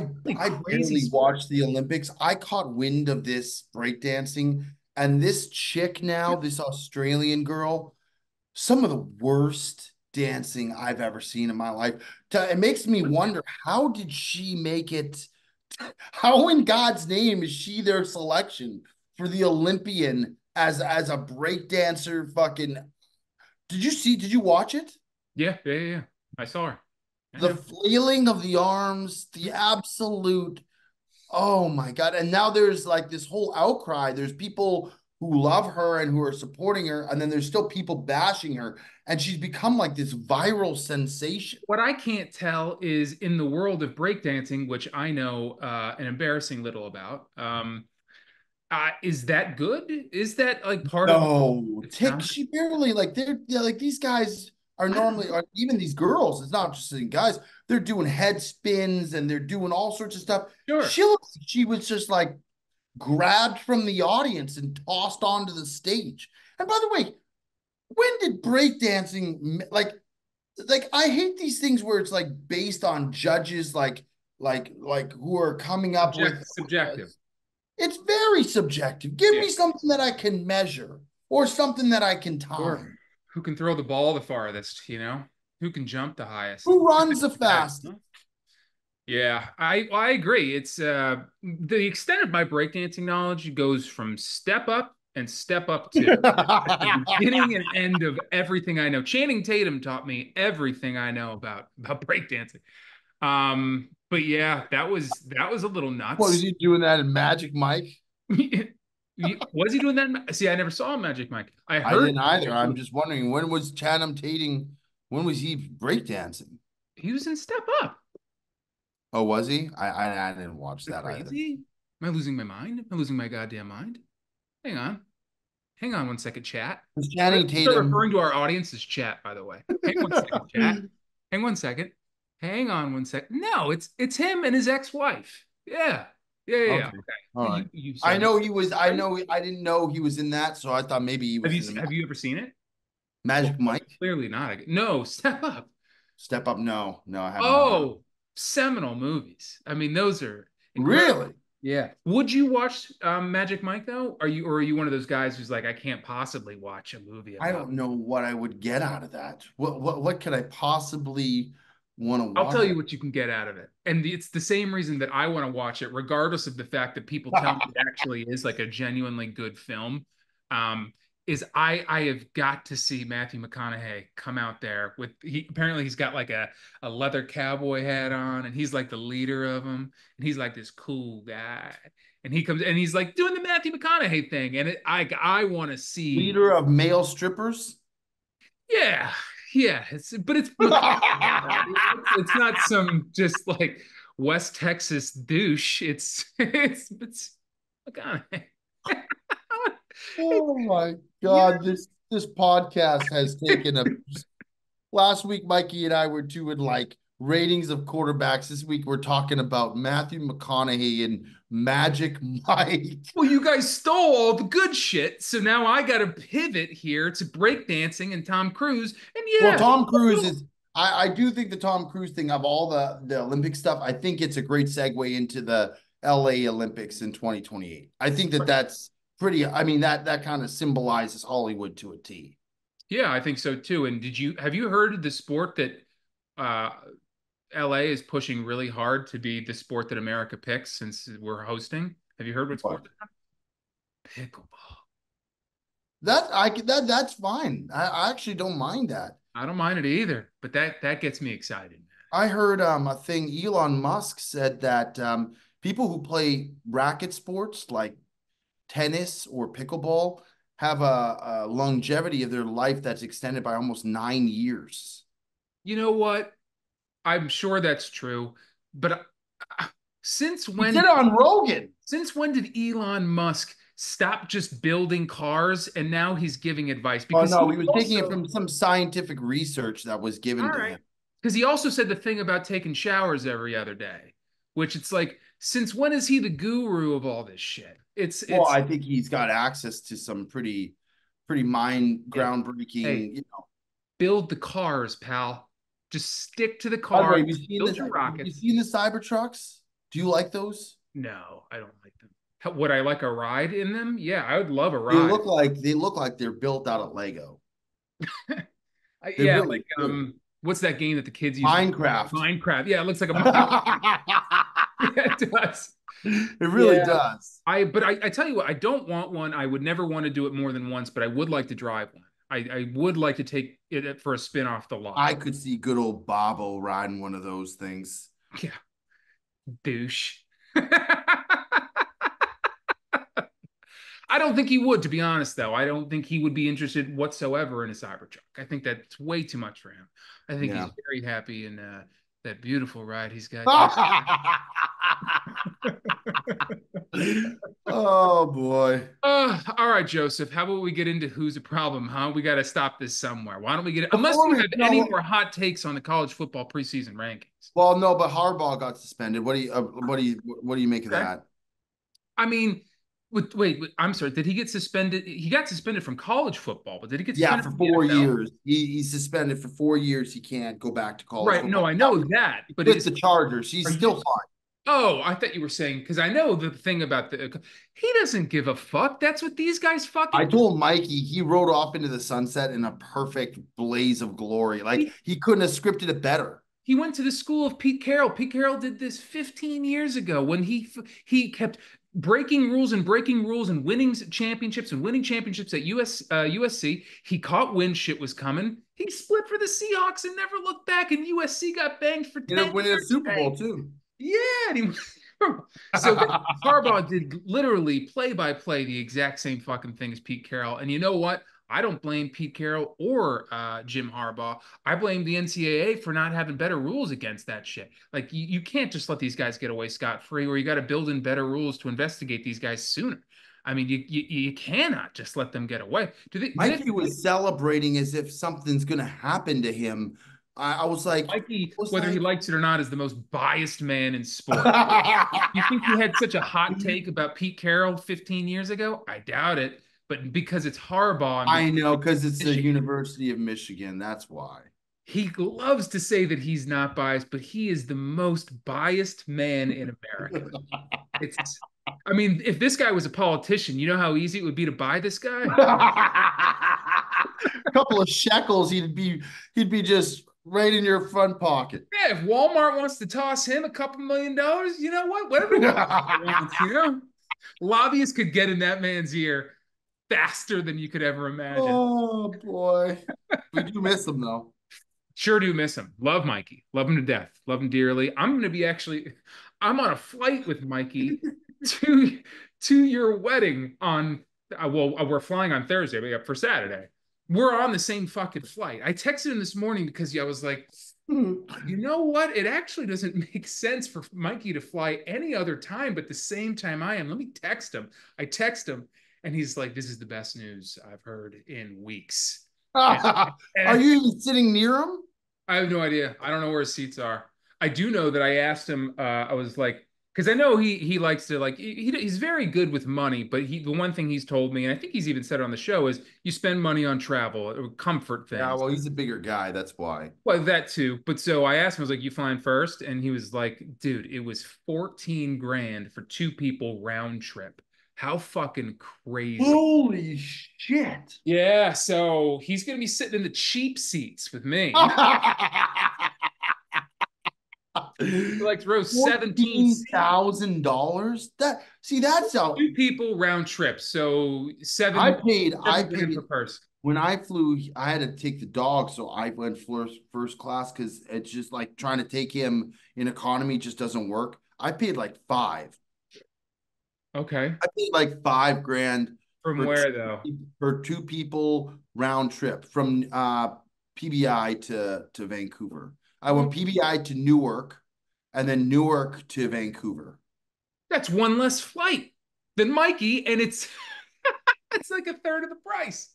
[SPEAKER 2] crazy
[SPEAKER 3] barely
[SPEAKER 2] sport.
[SPEAKER 3] watched the Olympics. I caught wind of this breakdancing, and this chick now, this Australian girl, some of the worst dancing I've ever seen in my life. It makes me wonder, how did she make it? How in God's name is she their selection for the Olympian as a breakdancer? Fucking, did you watch it?
[SPEAKER 2] Yeah, yeah, yeah. I saw her. I
[SPEAKER 3] The
[SPEAKER 2] know.
[SPEAKER 3] flailing of the arms, the absolute, oh my God. And now there's like this whole outcry. There's people who love her and who are supporting her, and then there's still people bashing her. And she's become like this viral sensation.
[SPEAKER 2] What I can't tell is in the world of breakdancing, which I know an embarrassing little about. Is that good? Is that like part of
[SPEAKER 3] No,
[SPEAKER 2] its
[SPEAKER 3] Tick,
[SPEAKER 2] charm?
[SPEAKER 3] she barely like they're like these guys are
[SPEAKER 2] I don't
[SPEAKER 3] normally,
[SPEAKER 2] know.
[SPEAKER 3] or even these girls, it's not just in guys, they're doing head spins and they're doing all sorts of stuff.
[SPEAKER 2] Sure.
[SPEAKER 3] She looks like she was just like grabbed from the audience and tossed onto the stage. And by the way, when did breakdancing like I hate these things where it's like based on judges like who are coming up with
[SPEAKER 2] Subjective.
[SPEAKER 3] it's very subjective. Give
[SPEAKER 2] Yeah.
[SPEAKER 3] me something that I can measure or something that I can
[SPEAKER 2] Or
[SPEAKER 3] time.
[SPEAKER 2] who can throw the ball the farthest, you know? Who can jump the highest?
[SPEAKER 3] Who runs the fastest?
[SPEAKER 2] Yeah, I agree. It's the extent of my breakdancing knowledge goes from step up and step up two. At the beginning and end of everything I know. Channing Tatum taught me everything I know about breakdancing. But yeah, that was a little
[SPEAKER 3] What is
[SPEAKER 2] nuts.
[SPEAKER 3] he doing that in Magic Mike?
[SPEAKER 2] Was he doing that? See, I never saw Magic Mike. I
[SPEAKER 3] I
[SPEAKER 2] heard
[SPEAKER 3] didn't either. I'm just wondering when was Channing Tatum? When was he breakdancing?
[SPEAKER 2] he was in Step Up.
[SPEAKER 3] Oh, was he? I didn't watch
[SPEAKER 2] Is it
[SPEAKER 3] that either.
[SPEAKER 2] crazy? Am I losing my mind? Am I losing my goddamn mind? Hang on. Hang on one second, chat.
[SPEAKER 3] Because
[SPEAKER 2] We're
[SPEAKER 3] Channing
[SPEAKER 2] gonna start
[SPEAKER 3] Tatum.
[SPEAKER 2] referring to our audience as chat, by the way. Hang on one second, chat. Hang one second. Hang on one second. No, it's him and his ex-wife. Yeah. Yeah.
[SPEAKER 3] Okay.
[SPEAKER 2] Okay.
[SPEAKER 3] All right.
[SPEAKER 2] You
[SPEAKER 3] I
[SPEAKER 2] sorry.
[SPEAKER 3] know he was. I
[SPEAKER 2] Right?
[SPEAKER 3] know. I didn't know he was in that, so I thought maybe he was in the
[SPEAKER 2] Have you ever seen it?
[SPEAKER 3] Magic
[SPEAKER 2] Well,
[SPEAKER 3] Mike.
[SPEAKER 2] clearly not. No, Step Up.
[SPEAKER 3] Step Up. No, no, I have not.
[SPEAKER 2] Oh, seminal movies. I mean, those are incredible.
[SPEAKER 3] Really?
[SPEAKER 2] Yeah. Would you watch Magic Mike though? Are you one of those guys who's like, I can't possibly watch a movie
[SPEAKER 3] I
[SPEAKER 2] about?
[SPEAKER 3] don't know what I would get out of that. What could I possibly want to
[SPEAKER 2] I'll tell
[SPEAKER 3] watch?
[SPEAKER 2] you what you can get out of it. And it's the same reason that I want to watch it, regardless of the fact that people tell me it actually is like a genuinely good film. Um, is I have got to see Matthew McConaughey come out there with apparently he's got like a leather cowboy hat on and he's like the leader of them and he's like this cool guy and he comes and he's like doing the Matthew McConaughey thing and I want to see.
[SPEAKER 3] Leader of male strippers.
[SPEAKER 2] Yeah, yeah. It's McConaughey. It's not some just like West Texas douche. It's McConaughey.
[SPEAKER 3] Oh my
[SPEAKER 2] Yeah.
[SPEAKER 3] God, this podcast has taken a last week Mikey and I were doing like ratings of quarterbacks. This week we're talking about Matthew McConaughey and Magic Mike.
[SPEAKER 2] Well, you guys stole all the good shit, so now I got to pivot here to breakdancing and Tom Cruise. And
[SPEAKER 3] Well,
[SPEAKER 2] yeah,
[SPEAKER 3] Tom Cruise is I do think the Tom Cruise thing of all the Olympic stuff, I think it's a great segue into the LA Olympics in 2028. I think that's pretty, I mean, that kind of symbolizes Hollywood to a T.
[SPEAKER 2] yeah, I think so too. And have you heard the sport that uh, LA is pushing really hard to be the sport that America picks since we're hosting? Have you heard what sport? Pickleball.
[SPEAKER 3] That's fine. I actually don't mind that.
[SPEAKER 2] I don't mind it either, but that gets me excited.
[SPEAKER 3] I heard a thing Elon Musk said that people who play racket sports like tennis or pickleball have a longevity of their life that's extended by almost 9 years.
[SPEAKER 2] You know what? I'm sure that's true, but since
[SPEAKER 3] He
[SPEAKER 2] when
[SPEAKER 3] did it on Rogan.
[SPEAKER 2] since when did Elon Musk stop just building cars and now he's giving advice?
[SPEAKER 3] Oh
[SPEAKER 2] Because
[SPEAKER 3] no, he was taking it from some scientific research that was given
[SPEAKER 2] all
[SPEAKER 3] to
[SPEAKER 2] right.
[SPEAKER 3] him.
[SPEAKER 2] Because he also said the thing about taking showers every other day, which it's like, since when is he the guru of all this shit?
[SPEAKER 3] Well,
[SPEAKER 2] It's
[SPEAKER 3] I think he's got access to some pretty mind groundbreaking,
[SPEAKER 2] hey,
[SPEAKER 3] you know.
[SPEAKER 2] build the cars, pal. Just stick to the
[SPEAKER 3] By the way,
[SPEAKER 2] cars. Build your
[SPEAKER 3] have you
[SPEAKER 2] rockets.
[SPEAKER 3] seen the Cybertrucks? Do you like those?
[SPEAKER 2] No, I don't like them. Would I like a ride in them? Yeah, I would love a
[SPEAKER 3] They
[SPEAKER 2] ride.
[SPEAKER 3] look like they're built out of Lego. They
[SPEAKER 2] Yeah,
[SPEAKER 3] really
[SPEAKER 2] like
[SPEAKER 3] do.
[SPEAKER 2] what's that game that the kids use?
[SPEAKER 3] Minecraft.
[SPEAKER 2] Minecraft. Yeah, it looks like a Minecraft. Yeah, it does.
[SPEAKER 3] It really
[SPEAKER 2] Yeah.
[SPEAKER 3] does.
[SPEAKER 2] But I tell you what, I don't want one. I would never want to do it more than once, but I would like to drive one. I would like to take it for a spin off the lot.
[SPEAKER 3] I could see good old Bobo riding one of those things.
[SPEAKER 2] Yeah, douche. I don't think he would, to be honest, though. I don't think he would be interested whatsoever in a Cybertruck. I think that's way too much for him. I think he's very happy in that beautiful ride he's got.
[SPEAKER 3] Oh boy.
[SPEAKER 2] All right, Joseph. How about we get into who's a problem, huh? We got to stop this somewhere. Why don't we get it? Unless you have any more hot takes on the college football preseason rankings.
[SPEAKER 3] Well, no, but Harbaugh got suspended. What do you make of that?
[SPEAKER 2] I mean, wait, I'm sorry. Did he get suspended? He got suspended from college football, but did he get suspended
[SPEAKER 3] for
[SPEAKER 2] from
[SPEAKER 3] 4 years? He's suspended for 4 years. He can't go back to college.
[SPEAKER 2] Right.
[SPEAKER 3] Football.
[SPEAKER 2] No, I know that. But
[SPEAKER 3] with the Chargers, he's still fine.
[SPEAKER 2] Oh, I thought you were saying, because I know the thing about he doesn't give a fuck. That's what these guys fucking.
[SPEAKER 3] I told Mikey he rode off into the sunset in a perfect blaze of glory. Like he couldn't have scripted it better.
[SPEAKER 2] He went to the school of Pete Carroll. Pete Carroll did this 15 years ago when he kept breaking rules and winning championships at USC. He caught wind shit was coming. He split for the Seahawks and never looked back. And USC got banged for 10
[SPEAKER 3] Ended up winning a
[SPEAKER 2] years
[SPEAKER 3] Super Bowl too.
[SPEAKER 2] Yeah, so Harbaugh did literally play by play the exact same fucking thing as Pete Carroll. And you know what? I don't blame Pete Carroll or Jim Harbaugh. I blame the NCAA for not having better rules against that shit. Like you can't just let these guys get away scot-free, or you got to build in better rules to investigate these guys sooner. I mean, you cannot just let them get away.
[SPEAKER 3] Mikey was celebrating as if something's gonna happen to him. I was like,
[SPEAKER 2] Mikey, whether he likes it or not, is the most biased man in sport. You think he had such a hot take about Pete Carroll 15 years ago? I doubt it. But because it's Harbaugh and
[SPEAKER 3] I know, because it's the
[SPEAKER 2] Michigan,
[SPEAKER 3] University of Michigan. That's why.
[SPEAKER 2] he loves to say that he's not biased, but he is the most biased man in America. It's, I mean, if this guy was a politician, you know how easy it would be to buy this guy?
[SPEAKER 3] A couple of shekels, he'd be just right in your front pocket.
[SPEAKER 2] Yeah, if Walmart wants to toss him a couple $1 million, you know what? Whatever Walmart wants, you know? Lobbyists could get in that man's ear faster than you could ever imagine.
[SPEAKER 3] Oh boy. We do miss him though.
[SPEAKER 2] Sure do miss him. Love Mikey. Love him to death. Love him dearly. I'm on a flight with Mikey to your wedding on, we're flying on Thursday, but yeah, for Saturday. We're on the same fucking flight. I texted him this morning because I was like, you know what? It actually doesn't make sense for Mikey to fly any other time, but the same time I am. Let me text him. I text him, and he's like, this is the best news I've heard in weeks.
[SPEAKER 3] Are you even sitting near him?
[SPEAKER 2] I have no idea. I don't know where his seats are. I do know that I asked him, I was like, because I know he likes to like he's very good with money, but the one thing he's told me, and I think he's even said it on the show, is you spend money on travel or comfort things.
[SPEAKER 3] Yeah, well, he's a bigger guy, that's why.
[SPEAKER 2] Well, that too. But so I asked him, I was like, you flying first? And he was like, dude, it was 14 grand for 2 people round trip. How fucking crazy.
[SPEAKER 3] Holy shit.
[SPEAKER 2] Yeah, so he's gonna be sitting in the cheap seats with me. Like throw
[SPEAKER 3] $17,000. That's how
[SPEAKER 2] 2 people round trip. So seven.
[SPEAKER 3] I paid
[SPEAKER 2] per person.
[SPEAKER 3] When I flew. I had to take the dog, so I went first class because it's just like trying to take him in economy just doesn't work. I paid like $5.
[SPEAKER 2] Okay.
[SPEAKER 3] I paid like $5 grand.
[SPEAKER 2] From where though?
[SPEAKER 3] For 2 people round trip from PBI to Vancouver. I went PBI to Newark, and then Newark to Vancouver.
[SPEAKER 2] That's one less flight than Mikey, and it's it's like a third of the price.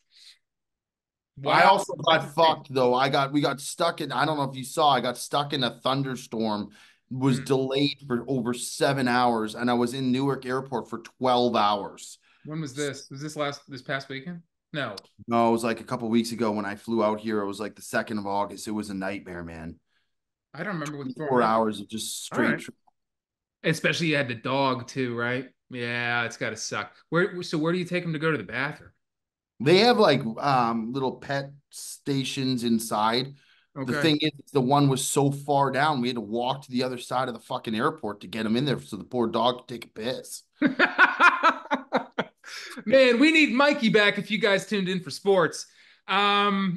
[SPEAKER 3] Wow. I also got fucked though. We got stuck in. I don't know if you saw. I got stuck in a thunderstorm. Was delayed for over 7 hours, and I was in Newark Airport for 12 hours.
[SPEAKER 2] When was this? Was this past weekend? No,
[SPEAKER 3] it was like a couple of weeks ago when I flew out here. It was like the 2nd of August. It was a nightmare, man.
[SPEAKER 2] I don't remember what
[SPEAKER 3] 4 hours of just straight.
[SPEAKER 2] Right. Especially you had the dog too, right? Yeah, it's got to suck. So where do you take him to go to the bathroom?
[SPEAKER 3] They have like little pet stations inside. Okay. The thing is, the one was so far down, we had to walk to the other side of the fucking airport to get him in there so the poor dog could take a piss.
[SPEAKER 2] Man, we need Mikey back if you guys tuned in for sports.
[SPEAKER 3] Well,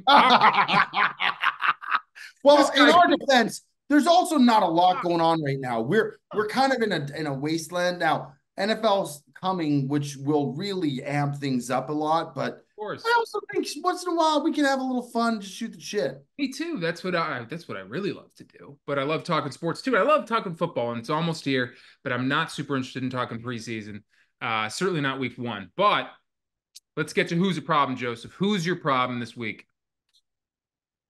[SPEAKER 3] in our defense, there's also not a lot going on right now. We're kind of in a wasteland now. NFL's coming, which will really amp things up a lot, but
[SPEAKER 2] of course.
[SPEAKER 3] I also think once in a while we can have a little fun, just shoot the shit.
[SPEAKER 2] Me too. That's what I really love to do. But I love talking sports too. I love talking football, and it's almost here, but I'm not super interested in talking preseason. Certainly not week 1. But let's get to who's a problem, Joseph. Who's your problem this week?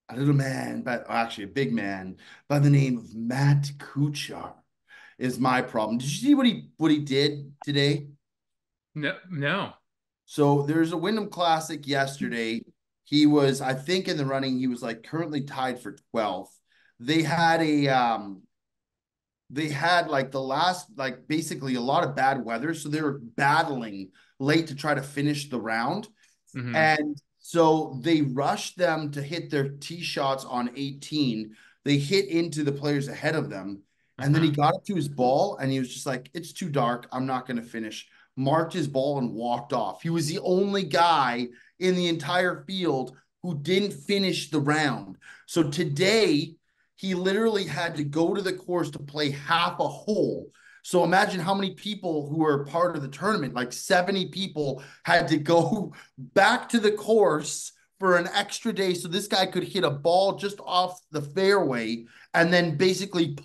[SPEAKER 3] A little man, but actually a big man by the name of Matt Kuchar is my problem. Did you see what he did today?
[SPEAKER 2] No.
[SPEAKER 3] So there's a Wyndham Classic yesterday. He was, I think, in the running. He was like currently tied for 12th. They had like the last, like basically a lot of bad weather. So they were battling late to try to finish the round. Mm-hmm. And so they rushed them to hit their tee shots on 18. They hit into the players ahead of them. And then he got up to his ball and he was just like, it's too dark. I'm not going to finish. Marked his ball and walked off. He was the only guy in the entire field who didn't finish the round. So today, he literally had to go to the course to play half a hole. So imagine how many people who were part of the tournament, like 70 people, had to go back to the course for an extra day so this guy could hit a ball just off the fairway and then basically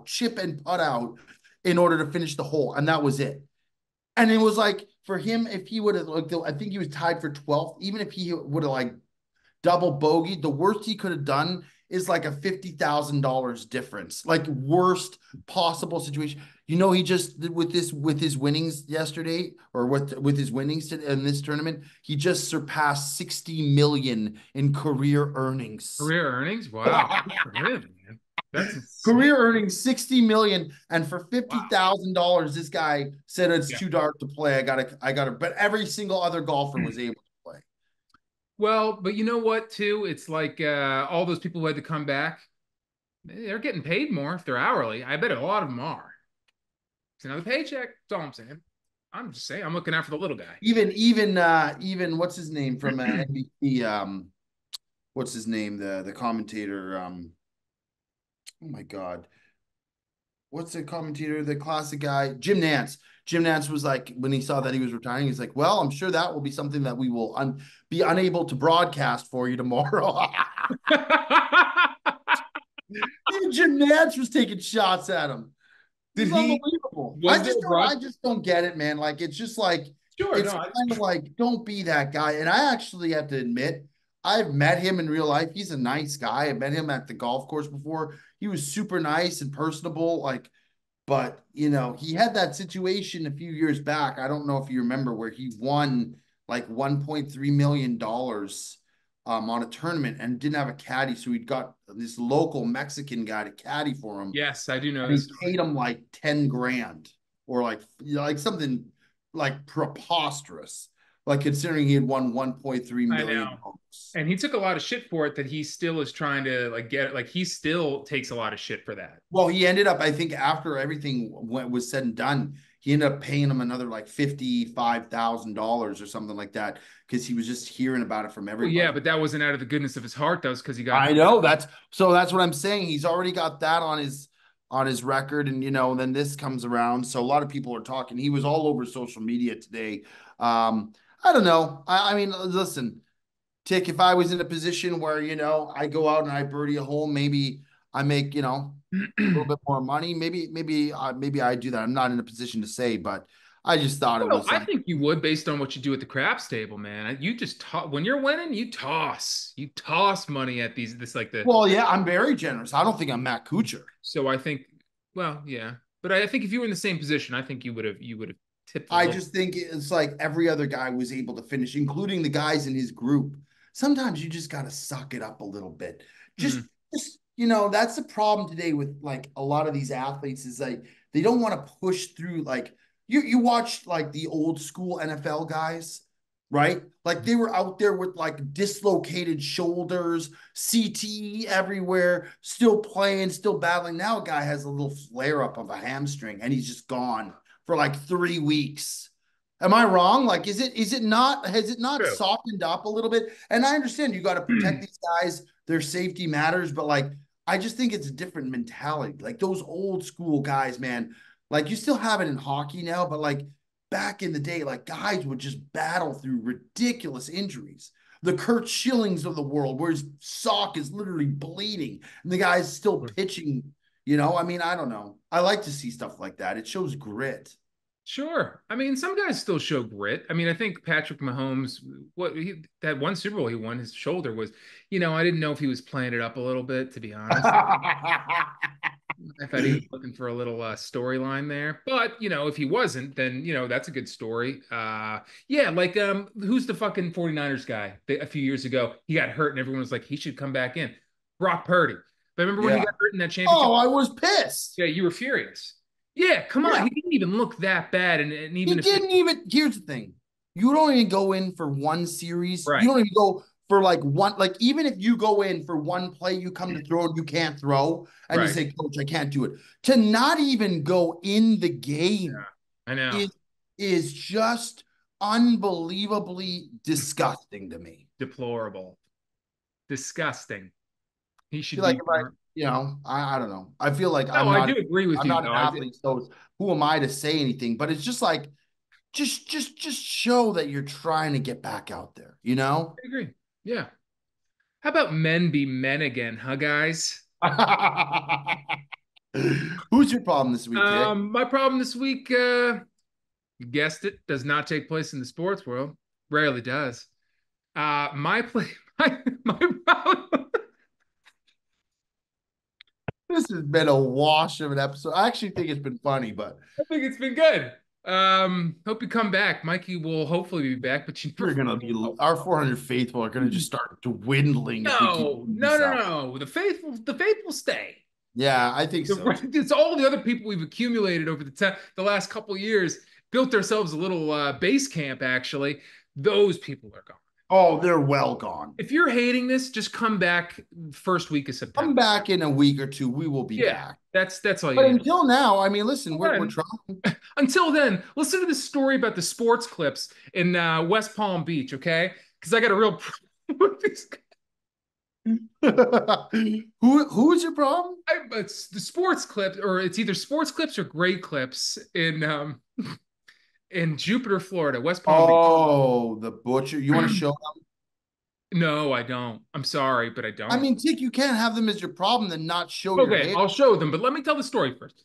[SPEAKER 3] chip and putt out in order to finish the hole. And that was it. And it was like for him, if he would have like, I think he was tied for 12th. Even if he would have like double bogey, the worst he could have done is like a $50,000 difference, like worst possible situation. You know, he just with his winnings yesterday, or with his winnings in this tournament, he just surpassed 60 million in career earnings.
[SPEAKER 2] Career earnings? Wow. Good for him, man. That's insane.
[SPEAKER 3] Career earnings 60 million, and for
[SPEAKER 2] Wow.
[SPEAKER 3] $50,000, this guy said it's
[SPEAKER 2] Yeah.
[SPEAKER 3] too dark to play. I gotta, but every single other golfer was able to play.
[SPEAKER 2] Well, but you know what, too? It's like all those people who had to come back, they're getting paid more if they're hourly. I bet a lot of them are. It's another paycheck. That's all I'm saying. I'm just saying, I'm looking out for the little guy.
[SPEAKER 3] Even what's his name from NBC? What's his name? The commentator. Oh my God, what's the commentator? The classic guy, Jim Nance. Jim Nance was like, when he saw that he was retiring, he's like, "Well, I'm sure that will be something that we will be unable to broadcast for you tomorrow." Even Jim Nance was taking shots at him.
[SPEAKER 2] Did
[SPEAKER 3] It's
[SPEAKER 2] he?
[SPEAKER 3] unbelievable.
[SPEAKER 2] Was there a
[SPEAKER 3] I
[SPEAKER 2] broad?
[SPEAKER 3] just don't get it, man. Like it's just like
[SPEAKER 2] Sure,
[SPEAKER 3] it's
[SPEAKER 2] no.
[SPEAKER 3] kind of like don't be that guy. And I actually have to admit, I've met him in real life. He's a nice guy. I met him at the golf course before. He was super nice and personable. Like, but he had that situation a few years back. I don't know if you remember where he won like $1.3 million on a tournament and didn't have a caddy. So he'd got this local Mexican guy to caddy for him,
[SPEAKER 2] Yes, I do know
[SPEAKER 3] and he
[SPEAKER 2] this story.
[SPEAKER 3] paid him like 10 grand, or like something like preposterous, like considering he had won 1.3
[SPEAKER 2] I
[SPEAKER 3] million
[SPEAKER 2] know.
[SPEAKER 3] dollars.
[SPEAKER 2] And he took a lot of shit for it that he still is trying to like get like he still takes a lot of shit for that.
[SPEAKER 3] Well, he ended up, I think, after everything was said and done, he ended up paying him another like $55,000 or something like that, because he was just hearing about it from
[SPEAKER 2] Well, yeah,
[SPEAKER 3] everybody.
[SPEAKER 2] but that wasn't out of the goodness of his heart. That was because he got
[SPEAKER 3] I know, that's what I'm saying. He's already got that on his record, and then this comes around. So a lot of people are talking. He was all over social media today. I don't know. I mean, listen, Tick, if I was in a position where, I go out and I birdie a hole, maybe I make, a little bit more money. Maybe I do that. I'm not in a position to say, but I just thought it
[SPEAKER 2] Well,
[SPEAKER 3] was
[SPEAKER 2] I
[SPEAKER 3] like,
[SPEAKER 2] think you would based on what you do at the craps table, man. You just when you're winning, you toss. You toss money at this like the
[SPEAKER 3] well, yeah, I'm very generous. I don't think I'm Matt Kuchar.
[SPEAKER 2] so I think well, yeah. But I think if you were in the same position, I think you would have tipped a
[SPEAKER 3] I
[SPEAKER 2] little.
[SPEAKER 3] just think it's like every other guy was able to finish, including the guys in his group. Sometimes you just got to suck it up a little bit. Just,
[SPEAKER 2] Mhm.
[SPEAKER 3] just that's the problem today with like a lot of these athletes is like they don't want to push through. Like you watch like the old school NFL guys, right? Like they were out there with like dislocated shoulders, CTE everywhere, still playing, still battling. Now a guy has a little flare up of a hamstring and he's just gone for like 3 weeks. Am I wrong? Like, has it not
[SPEAKER 2] True.
[SPEAKER 3] softened up a little bit? And I understand you got to protect these guys, their safety matters, but like, I just think it's a different mentality. Like those old school guys, man, like you still have it in hockey now, but like back in the day, like guys would just battle through ridiculous injuries. The Kurt Schillings of the world, where his sock is literally bleeding and the guy's still pitching. I mean, I don't know. I like to see stuff like that. It shows grit.
[SPEAKER 2] Sure. I mean, some guys still show grit. I mean, I think Patrick Mahomes, that one Super Bowl he won, his shoulder was, I didn't know if he was playing it up a little bit, to be honest. I thought he was looking for a little storyline there. But, if he wasn't, then, that's a good story. Yeah, like who's the fucking 49ers guy a few years ago? He got hurt and everyone was like, he should come back in. Brock Purdy. But remember when he
[SPEAKER 3] Yeah.
[SPEAKER 2] got hurt in that championship?
[SPEAKER 3] Oh, I was pissed.
[SPEAKER 2] Yeah, you were furious. Yeah, come on.
[SPEAKER 3] Yeah.
[SPEAKER 2] He didn't even look that bad. And
[SPEAKER 3] He
[SPEAKER 2] even if
[SPEAKER 3] didn't even. Here's the thing. You don't even go in for one series. You
[SPEAKER 2] right,
[SPEAKER 3] don't even go for like one. Like, even if you go in for one play, you come to throw and you can't throw, and you
[SPEAKER 2] right.
[SPEAKER 3] say, Coach, I can't do it. To not even go in the game
[SPEAKER 2] Yeah, I know.
[SPEAKER 3] is just unbelievably disgusting to me.
[SPEAKER 2] Deplorable. Disgusting. He
[SPEAKER 3] Feel
[SPEAKER 2] should
[SPEAKER 3] like
[SPEAKER 2] be.
[SPEAKER 3] if I don't know. I feel like
[SPEAKER 2] No, I do agree with
[SPEAKER 3] I'm
[SPEAKER 2] you,
[SPEAKER 3] not
[SPEAKER 2] though.
[SPEAKER 3] an athlete, so who am I to say anything? But it's just like just show that you're trying to get back out there, you know?
[SPEAKER 2] I agree. Yeah. How about men be men again, huh, guys?
[SPEAKER 3] Who's your problem this week, Tick?
[SPEAKER 2] My problem this week, You guessed it, does not take place in the sports world. Rarely does. My play, my problem.
[SPEAKER 3] This has been a wash of an episode. I actually think it's been funny, but
[SPEAKER 2] I think it's been good. Hope you come back. Mikey will hopefully be back, but you
[SPEAKER 3] we're gonna be our 400 faithful are gonna just start dwindling if we keep
[SPEAKER 2] no,
[SPEAKER 3] doing
[SPEAKER 2] no,
[SPEAKER 3] this
[SPEAKER 2] no,
[SPEAKER 3] up.
[SPEAKER 2] no. The faithful stay.
[SPEAKER 3] Yeah, I think so too.
[SPEAKER 2] It's all the other people we've accumulated over the last couple of years, built ourselves a little base camp, actually. Those people are gone.
[SPEAKER 3] Oh, they're well gone.
[SPEAKER 2] If you're hating this, just come back first week of
[SPEAKER 3] Come
[SPEAKER 2] September.
[SPEAKER 3] back in a week or two. We will be
[SPEAKER 2] Yeah,
[SPEAKER 3] back.
[SPEAKER 2] that's all you
[SPEAKER 3] But
[SPEAKER 2] need.
[SPEAKER 3] until now, I mean, listen, we're
[SPEAKER 2] Then,
[SPEAKER 3] trying.
[SPEAKER 2] until then, listen to this story about the sports clips in West Palm Beach, okay? Because I got a real problem with these guys.
[SPEAKER 3] Who is your problem?
[SPEAKER 2] It's the sports clips, or it's either sports clips or great clips in Jupiter, Florida, West Palm Beach.
[SPEAKER 3] Oh, the butcher. You want to show them?
[SPEAKER 2] No, I don't. I'm sorry, but I
[SPEAKER 3] I
[SPEAKER 2] don't.
[SPEAKER 3] mean, Tick, you can't have them as your problem and not show your
[SPEAKER 2] Okay,
[SPEAKER 3] hair.
[SPEAKER 2] I'll show them, but let me tell the story first.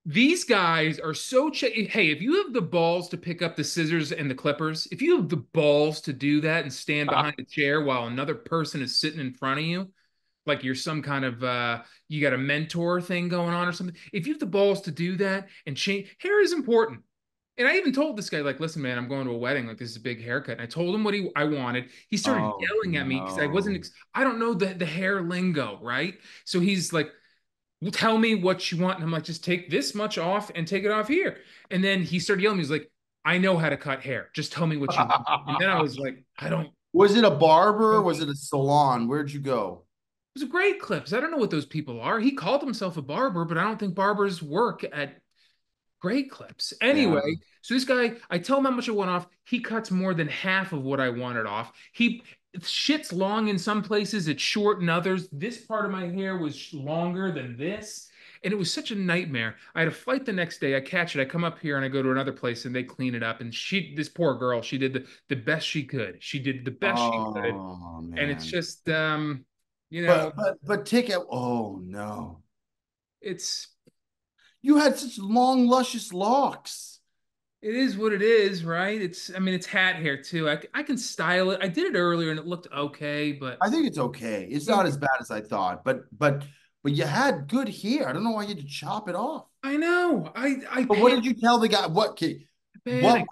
[SPEAKER 2] These guys are so hey, if you have the balls to pick up the scissors and the clippers, if you have the balls to do that and stand behind a chair while another person is sitting in front of you, like you're some kind of you got a mentor thing going on or something. If you have the balls to do that and change, hair is important. And I even told this guy, like, listen, man, I'm going to a wedding. Like, this is a big haircut. And I told him what I wanted. He started
[SPEAKER 3] Oh
[SPEAKER 2] yelling at me because I wasn't,
[SPEAKER 3] no.
[SPEAKER 2] I don't know the hair lingo, right? So he's like, well, tell me what you want. And I'm like, just take this much off and take it off here. And then he started yelling. He's like, I know how to cut hair. Just tell me what you want. And then I was like, I don't.
[SPEAKER 3] Was it a barber?
[SPEAKER 2] It
[SPEAKER 3] Was it a salon? Where'd you go?
[SPEAKER 2] was a great clips. I don't know what those people are. He called himself a barber, but I don't think barbers work at great clips.
[SPEAKER 3] Yeah.
[SPEAKER 2] Anyway, so this guy, I tell him how much I want off. He cuts more than half of what I wanted off. Shit's long in some places, it's short in others. This part of my hair was longer than this. And it was such a nightmare. I had a flight the next day. I catch it. I come up here and I go to another place and they clean it up. And this poor girl, she did the best she could. She did the best she could.
[SPEAKER 3] Oh
[SPEAKER 2] And it's
[SPEAKER 3] man.
[SPEAKER 2] just, you know,
[SPEAKER 3] But Tick, oh no.
[SPEAKER 2] it's
[SPEAKER 3] You had such long, luscious locks.
[SPEAKER 2] it is what it is, right? I mean, it's hat hair too. I can style it. I did it earlier and it looked okay, but
[SPEAKER 3] I think it's okay. It's not as bad as I thought, but you had good hair. I don't know why you had to chop it off.
[SPEAKER 2] I know. I
[SPEAKER 3] But what did you tell the guy? What
[SPEAKER 2] panicked.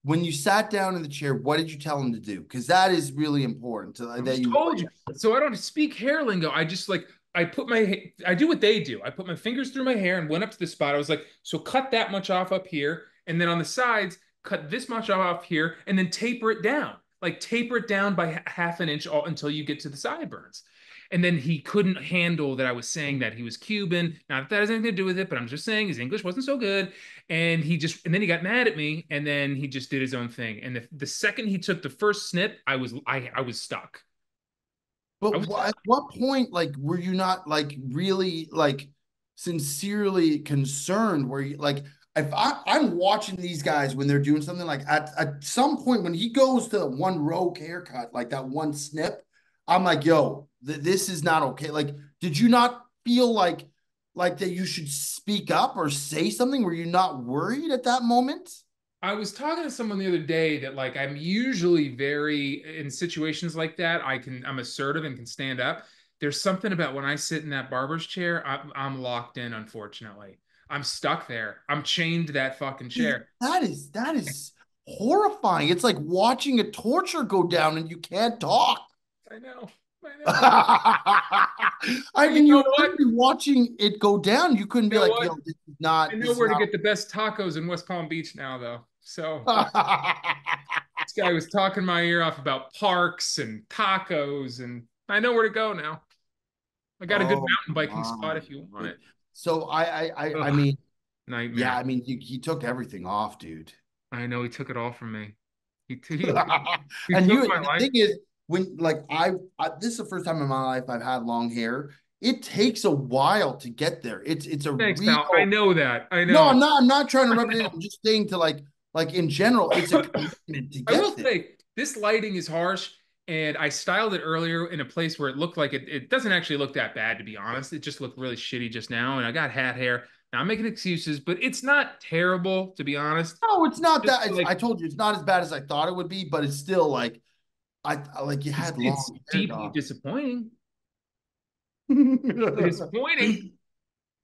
[SPEAKER 3] when you sat down in the chair, what did you tell him to do? Because that is really important to
[SPEAKER 2] I
[SPEAKER 3] that
[SPEAKER 2] just
[SPEAKER 3] you
[SPEAKER 2] told you. So I don't speak hair lingo. I just like I do what they do. I put my fingers through my hair and went up to the spot. I was like, so cut that much off up here, and then on the sides, cut this much off here, and then taper it down. Like taper it down by half an inch until you get to the sideburns. And then he couldn't handle that I was saying that he was Cuban. Not that that has anything to do with it, but I'm just saying his English wasn't so good. And then he got mad at me, and then he just did his own thing. And the second he took the first snip, I was stuck. I
[SPEAKER 3] But
[SPEAKER 2] was
[SPEAKER 3] at what point, like, were you not like really like sincerely concerned? Where you like, if I'm watching these guys when they're doing something like at some point when he goes to one rogue haircut, like that one snip, I'm like, yo, this is not okay. Like, did you not feel like that you should speak up or say something? Were you not worried at that moment?
[SPEAKER 2] I was talking to someone the other day that like I'm usually very in situations like that. I'm assertive and can stand up. There's something about when I sit in that barber's chair, I'm locked in, unfortunately. I'm stuck there. I'm chained to that fucking chair.
[SPEAKER 3] That is horrifying. It's like watching a torture go down and you can't talk.
[SPEAKER 2] I know. I know.
[SPEAKER 3] I
[SPEAKER 2] But you
[SPEAKER 3] mean,
[SPEAKER 2] know
[SPEAKER 3] you
[SPEAKER 2] what?
[SPEAKER 3] couldn't be watching it go down. You couldn't
[SPEAKER 2] You
[SPEAKER 3] be
[SPEAKER 2] know
[SPEAKER 3] like,
[SPEAKER 2] what?
[SPEAKER 3] yo,
[SPEAKER 2] I
[SPEAKER 3] this
[SPEAKER 2] know
[SPEAKER 3] is
[SPEAKER 2] where to
[SPEAKER 3] not.
[SPEAKER 2] get the best tacos in West Palm Beach now, though. So this guy was talking my ear off about parks and tacos, and I know where to go now. I got a good
[SPEAKER 3] Oh
[SPEAKER 2] mountain biking spot
[SPEAKER 3] my.
[SPEAKER 2] if you want it.
[SPEAKER 3] So I
[SPEAKER 2] Ugh,
[SPEAKER 3] mean, yeah,
[SPEAKER 2] nightmare.
[SPEAKER 3] I mean, he took everything off, dude.
[SPEAKER 2] I know he took it all from me. He
[SPEAKER 3] And
[SPEAKER 2] took
[SPEAKER 3] you,
[SPEAKER 2] my
[SPEAKER 3] the
[SPEAKER 2] life.
[SPEAKER 3] thing is, when like this is the first time in my life I've had long hair. It takes a while to get there. It's a
[SPEAKER 2] Thanks, pal. I
[SPEAKER 3] real.
[SPEAKER 2] know that. I
[SPEAKER 3] No,
[SPEAKER 2] know.
[SPEAKER 3] I'm not trying to
[SPEAKER 2] I
[SPEAKER 3] rub it in.
[SPEAKER 2] know.
[SPEAKER 3] I'm just saying to like in general, it's a commitment to
[SPEAKER 2] I will
[SPEAKER 3] get there.
[SPEAKER 2] say this lighting is harsh, and I styled it earlier in a place where it looked like it doesn't actually look that bad, to be honest. It just looked really shitty just now, and I got hat hair. Now I'm making excuses, but it's not terrible, to be honest.
[SPEAKER 3] No, it's not
[SPEAKER 2] Just
[SPEAKER 3] that. I
[SPEAKER 2] like
[SPEAKER 3] told you, it's not as bad as I thought it would be, but it's still like like you had
[SPEAKER 2] it's
[SPEAKER 3] long hair,
[SPEAKER 2] deeply
[SPEAKER 3] dog.
[SPEAKER 2] disappointing.
[SPEAKER 3] Well,
[SPEAKER 2] Disappointing.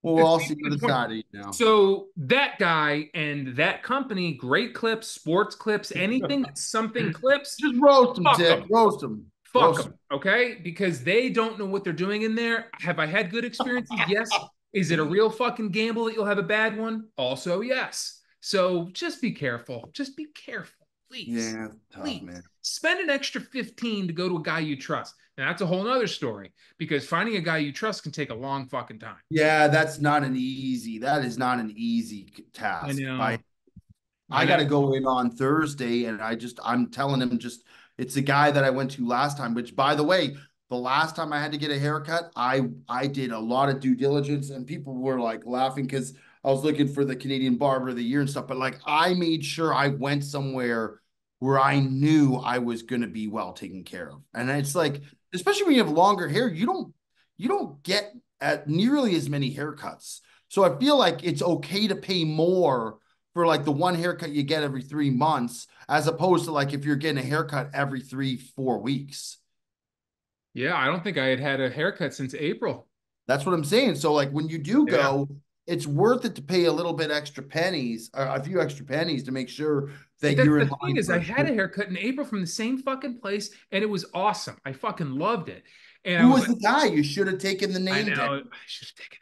[SPEAKER 3] we'll
[SPEAKER 2] It's
[SPEAKER 3] all see
[SPEAKER 2] deeply
[SPEAKER 3] the other
[SPEAKER 2] disappointing.
[SPEAKER 3] side of you now.
[SPEAKER 2] So that guy and that company, great clips, sports clips, anything that's something clips,
[SPEAKER 3] Just roast them,
[SPEAKER 2] fuck
[SPEAKER 3] Tick.
[SPEAKER 2] them.
[SPEAKER 3] Roast them.
[SPEAKER 2] Fuck
[SPEAKER 3] Roast
[SPEAKER 2] them.
[SPEAKER 3] them.
[SPEAKER 2] Okay? Because they don't know what they're doing in there. Have I had good experiences? Yes. Is it a real fucking gamble that you'll have a bad one? Also, yes. So just be careful. Just be careful. Please.
[SPEAKER 3] Yeah, tough,
[SPEAKER 2] Please.
[SPEAKER 3] man.
[SPEAKER 2] Spend an extra 15 to go to a guy you trust. Now that's a whole nother story because finding a guy you trust can take a long fucking time.
[SPEAKER 3] Yeah, that is not an easy
[SPEAKER 2] I
[SPEAKER 3] task.
[SPEAKER 2] know. I
[SPEAKER 3] I
[SPEAKER 2] know.
[SPEAKER 3] got to go in on Thursday, and I'm telling him just it's the guy that I went to last time. Which, by the way, the last time I had to get a haircut, I did a lot of due diligence, and people were like laughing because I was looking for the Canadian Barber of the Year and stuff. But like, I made sure I went somewhere where I knew I was going to be well taken care of, and it's like, especially when you have longer hair, you don't get at nearly as many haircuts. So I feel like it's okay to pay more for like the one haircut you get every 3 months, as opposed to like if you're getting a haircut every 3, 4 weeks.
[SPEAKER 2] Yeah, I don't think I had had a haircut since April.
[SPEAKER 3] That's what I'm saying. So like when you do
[SPEAKER 2] Yeah.
[SPEAKER 3] go, it's worth it to pay a little bit extra pennies, a few extra pennies to make sure
[SPEAKER 2] But
[SPEAKER 3] that
[SPEAKER 2] that's
[SPEAKER 3] you're
[SPEAKER 2] the
[SPEAKER 3] in
[SPEAKER 2] thing
[SPEAKER 3] line
[SPEAKER 2] is,
[SPEAKER 3] for
[SPEAKER 2] I
[SPEAKER 3] a
[SPEAKER 2] had a
[SPEAKER 3] good.
[SPEAKER 2] haircut in April from the same fucking place, and it was awesome. I fucking loved it. And I
[SPEAKER 3] Who
[SPEAKER 2] was
[SPEAKER 3] was
[SPEAKER 2] like,
[SPEAKER 3] the guy? You should have taken the
[SPEAKER 2] I
[SPEAKER 3] name down.
[SPEAKER 2] know, I should have taken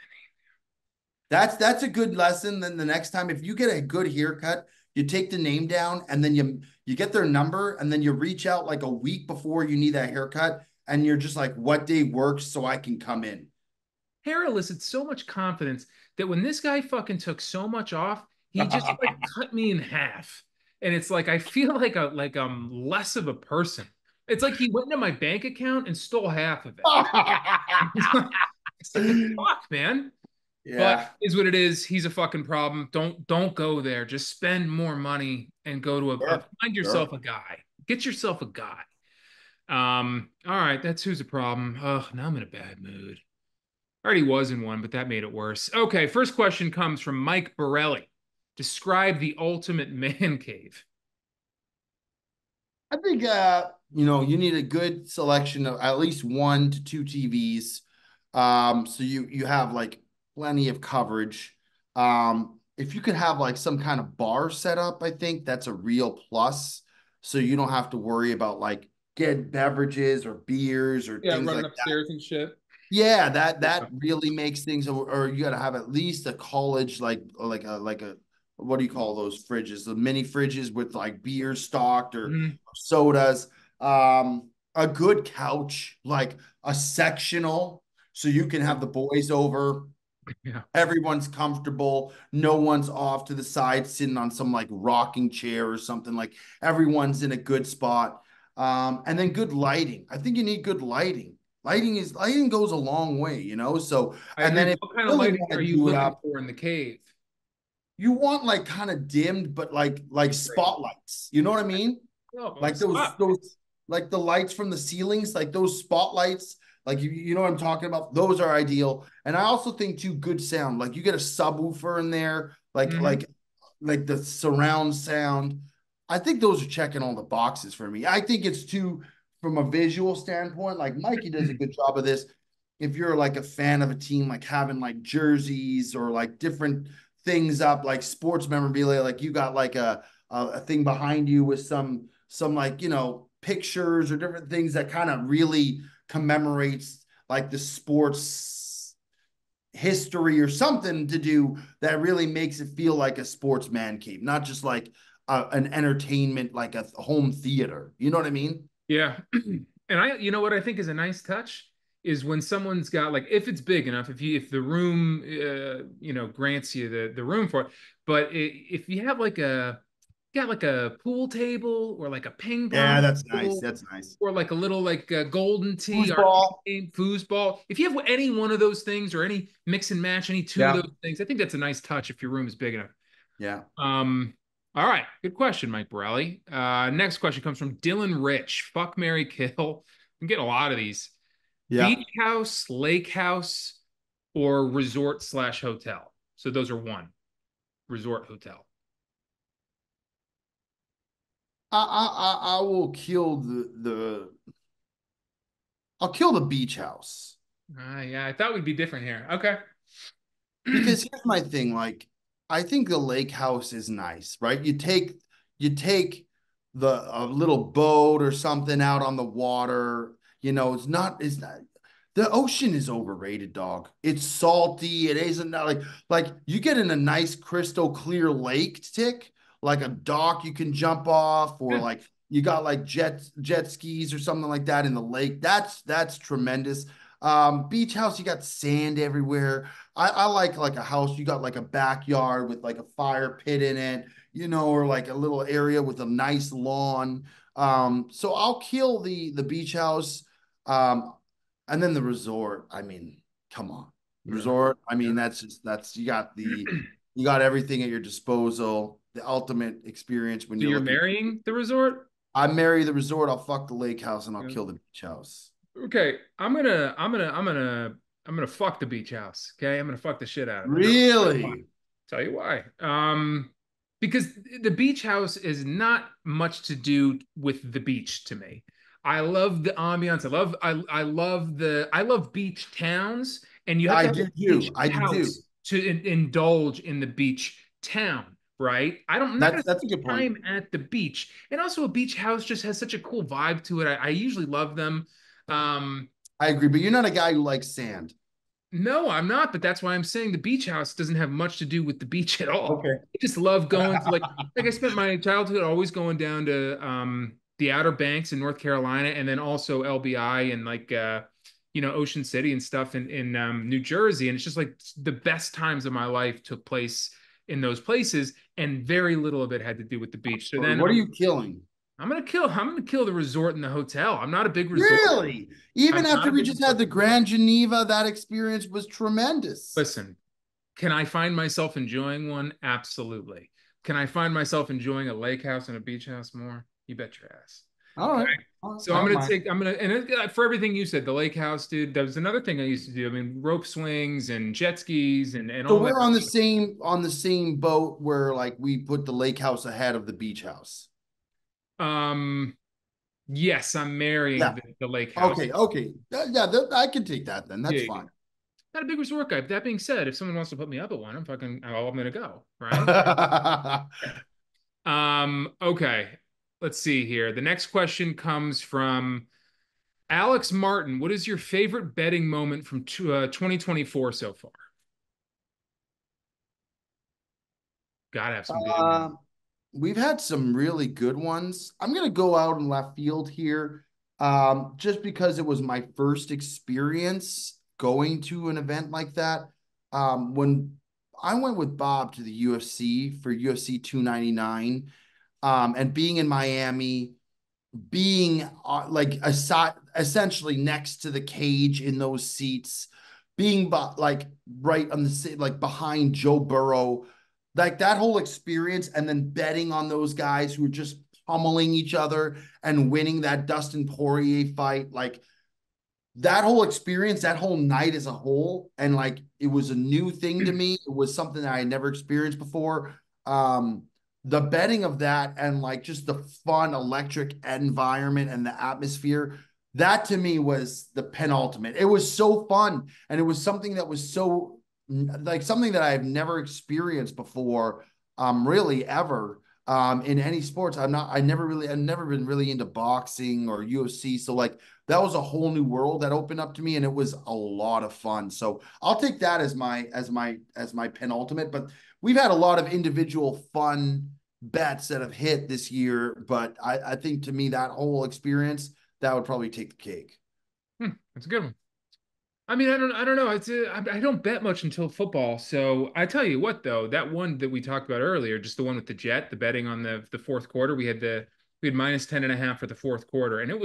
[SPEAKER 3] That's a good lesson. Then the next time, if you get a good haircut, you take the name down and then you get their number and then you reach out like a week before you need that haircut and you're just like, what day works so I can come in?
[SPEAKER 2] hair elicits so much confidence that when this guy fucking took so much off, he just like cut me in half. And it's like I feel like I'm less of a person. It's like he went into my bank account and stole half of it. It's like the fuck, man. But
[SPEAKER 3] Yeah.
[SPEAKER 2] is what it is. He's a fucking problem. Don't go there. Just spend more money and go to
[SPEAKER 3] Sure.
[SPEAKER 2] find yourself
[SPEAKER 3] Sure.
[SPEAKER 2] a guy. Get yourself a guy. All right, that's who's a problem. Oh, now I'm in a bad mood. I already was in one, but that made it worse. Okay, first question comes from Mike Borelli. Describe the ultimate man cave.
[SPEAKER 3] I think you need a good selection of at least 1 to 2 TVs. So you have like plenty of coverage. If you could have like some kind of bar set up, I think that's a real plus. So you don't have to worry about like getting beverages or beers or
[SPEAKER 2] Yeah,
[SPEAKER 3] things
[SPEAKER 2] running
[SPEAKER 3] like that.
[SPEAKER 2] upstairs and shit.
[SPEAKER 3] Yeah, that really makes things, or you got to have at least a college like a what do you call those fridges? The mini fridges with like beer stocked or
[SPEAKER 2] Mhm.
[SPEAKER 3] sodas. A good couch, like a sectional, so you can have the boys over.
[SPEAKER 2] Yeah.
[SPEAKER 3] Everyone's comfortable. No one's off to the side sitting on some like rocking chair or something. Like everyone's in a good spot. And then good lighting. I think you need good lighting. Lighting goes a long way. So,
[SPEAKER 2] I
[SPEAKER 3] and
[SPEAKER 2] agree.
[SPEAKER 3] then if
[SPEAKER 2] What
[SPEAKER 3] you
[SPEAKER 2] kind of
[SPEAKER 3] really
[SPEAKER 2] lighting
[SPEAKER 3] want
[SPEAKER 2] are
[SPEAKER 3] to
[SPEAKER 2] you
[SPEAKER 3] do it
[SPEAKER 2] looking
[SPEAKER 3] up,
[SPEAKER 2] for in the cave?
[SPEAKER 3] you want like kind of dimmed, but like
[SPEAKER 2] Great.
[SPEAKER 3] spotlights. You know what I mean?
[SPEAKER 2] Oh, well,
[SPEAKER 3] Like those like the lights from the ceilings, like those spotlights, like you know what I'm talking about. Those are ideal, and I also think too good sound. Like you get a subwoofer in there, like
[SPEAKER 2] mhm.
[SPEAKER 3] like the surround sound. I think those are checking all the boxes for me. I think it's too from a visual standpoint. Like Mikey does a good job of this. If you're like a fan of a team, like having like jerseys or like different things up, like sports memorabilia, like you got like a thing behind you with some like pictures or different things that kind of really commemorates like the sports history or something to do that really makes it feel like a sports man cave, not just like an entertainment like a home theater. You know what I mean?
[SPEAKER 2] Yeah. And you know what I think is a nice touch is when someone's got like, if it's big enough, if the room, grants you the room for it. But if you have got like a pool table or like a ping
[SPEAKER 3] Yeah,
[SPEAKER 2] pong
[SPEAKER 3] that's nice.
[SPEAKER 2] table
[SPEAKER 3] That's nice.
[SPEAKER 2] or like a little like golden tee arcade
[SPEAKER 3] Foosball.
[SPEAKER 2] game, foosball. If you have any one of those things or any mix and match, any two of
[SPEAKER 3] Yeah.
[SPEAKER 2] those things, I think that's a nice touch if your room is big enough.
[SPEAKER 3] Yeah.
[SPEAKER 2] Um, all right, good question, Mike Borelli. Next question comes from Dylan Rich. Fuck Mary Kill. I'm getting a lot of these.
[SPEAKER 3] Yeah.
[SPEAKER 2] Beach house, lake house, or resort slash hotel. So those are one resort hotel.
[SPEAKER 3] I will kill I'll kill the beach house.
[SPEAKER 2] Yeah, I thought we'd be different here. Okay.
[SPEAKER 3] Because here's my thing, like I think the lake house is nice, right? You take the a little boat or something out on the water. It's not the ocean is overrated, dog. It's salty. It isn't like you get in a nice crystal clear lake tick, like a dock you can jump off, or
[SPEAKER 2] Yeah.
[SPEAKER 3] like you got like jet skis or something like that in the lake. That's tremendous. Beach house, you got sand everywhere. I like a house. You got like a backyard with like a fire pit in it, or like a little area with a nice lawn. So I'll kill the beach house. Um, and then the resort. I mean, come on,
[SPEAKER 2] Yeah.
[SPEAKER 3] resort. I
[SPEAKER 2] Yeah.
[SPEAKER 3] mean, that's you got everything at your disposal. The ultimate experience when
[SPEAKER 2] So
[SPEAKER 3] you're
[SPEAKER 2] you're
[SPEAKER 3] looking.
[SPEAKER 2] marrying the resort?
[SPEAKER 3] I marry the resort. I'll fuck the lake house and I'll
[SPEAKER 2] Yeah.
[SPEAKER 3] kill the beach house.
[SPEAKER 2] Okay, I'm gonna fuck the beach house. Okay, I'm gonna fuck the shit out of it.
[SPEAKER 3] Really?
[SPEAKER 2] Tell you why. Because the beach house is not much to do with the beach to me. I love the ambiance. I love beach towns, and you have
[SPEAKER 3] I
[SPEAKER 2] to have
[SPEAKER 3] do
[SPEAKER 2] a beach
[SPEAKER 3] too. I do too.
[SPEAKER 2] house to indulge in the beach town, right? I'm not gonna
[SPEAKER 3] That's a
[SPEAKER 2] spend
[SPEAKER 3] good point.
[SPEAKER 2] time at the beach, and also a beach house just has such a cool vibe to it. I usually love them. Um,
[SPEAKER 3] I agree, but you're not a guy who likes sand.
[SPEAKER 2] no, I'm not, but that's why I'm saying the beach house doesn't have much to do with the beach at all.
[SPEAKER 3] Okay.
[SPEAKER 2] I just love going to like I spent my childhood always going down to the Outer Banks in North Carolina and then also LBI and Ocean City and stuff in New Jersey. And it's just like the best times of my life took place in those places, and very little of it had to do with the beach. So then
[SPEAKER 3] What are you killing?
[SPEAKER 2] I'm gonna kill the resort and the hotel. I'm not a big resort.
[SPEAKER 3] Really? Even
[SPEAKER 2] I'm not
[SPEAKER 3] after
[SPEAKER 2] a
[SPEAKER 3] we
[SPEAKER 2] big
[SPEAKER 3] just had
[SPEAKER 2] resort.
[SPEAKER 3] the Grand Geneva, that experience was tremendous.
[SPEAKER 2] Listen, can I find myself enjoying one? Absolutely. Can I find myself enjoying a lake house and a beach house more? You bet your ass.
[SPEAKER 3] All
[SPEAKER 2] Okay.
[SPEAKER 3] right.
[SPEAKER 2] So
[SPEAKER 3] I don't mind.
[SPEAKER 2] for everything you said, the lake house, dude, that was another thing I used to do. I mean, rope swings and jet skis and
[SPEAKER 3] So
[SPEAKER 2] all that.
[SPEAKER 3] we're on the same boat where like we put the lake house ahead of the beach house.
[SPEAKER 2] Um, yes, I'm marrying
[SPEAKER 3] Yeah.
[SPEAKER 2] the lake house.
[SPEAKER 3] Okay. Okay. Yeah, I can take that then.
[SPEAKER 2] Yeah,
[SPEAKER 3] That's
[SPEAKER 2] yeah.
[SPEAKER 3] fine.
[SPEAKER 2] Not a big resort guy. That being said, if someone wants to put me up at one, I'm gonna go, right? Okay. Let's see here. The next question comes from Alex Martin. What is your favorite betting moment from 2024 so far? Gotta have some good ones.
[SPEAKER 3] Um, we've had some really good ones. I'm gonna go out in left field here, just because it was my first experience going to an event like that. When I went with Bob to the UFC for UFC 299, and being in Miami, being like aside, essentially next to the cage in those seats, being like right on the like behind Joe Burrow, like that whole experience, and then betting on those guys who are just pummeling each other and winning that Dustin Poirier fight, like that whole experience, that whole night as a whole, and like it was a new thing to me. It was something that I had never experienced before. Um, the betting of that and like just the fun, electric environment and the atmosphere, that to me was the penultimate. It was so fun, and it was something that was so like something that I have never experienced before, really ever. In any sports. I've never been really into boxing or UFC. So like that was a whole new world that opened up to me, and it was a lot of fun. So I'll take that as my penultimate. But we've had a lot of individual fun bets that have hit this year, but I think to me that whole experience, that would probably take the cake.
[SPEAKER 2] That's a good one. I mean, I don't know. I don't bet much until football. So I tell you what, though, that one that we talked about earlier, just the one with the Jet, the betting on the fourth quarter, we had minus 10.5 for the fourth quarter, and it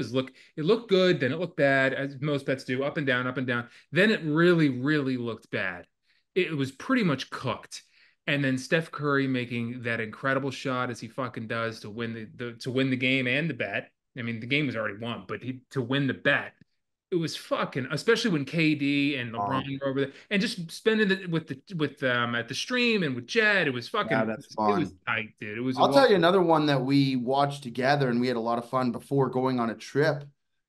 [SPEAKER 2] looked good, then it looked bad, as most bets do, up and down, up and down. Then it really, really looked bad. It was pretty much cooked. And then Steph Curry making that incredible shot as he fucking does to win the game and the bet. I mean, the game was already won, but to win the bet it was fucking, especially when KD and LeBron were over there, and just spending it with at the stream and with Jed. It was
[SPEAKER 3] Yeah,
[SPEAKER 2] fucking,
[SPEAKER 3] that's
[SPEAKER 2] it was
[SPEAKER 3] fun.
[SPEAKER 2] tight, dude. It was a
[SPEAKER 3] I'll
[SPEAKER 2] lot.
[SPEAKER 3] tell you another one that we watched together and we had a lot of fun before going on a trip,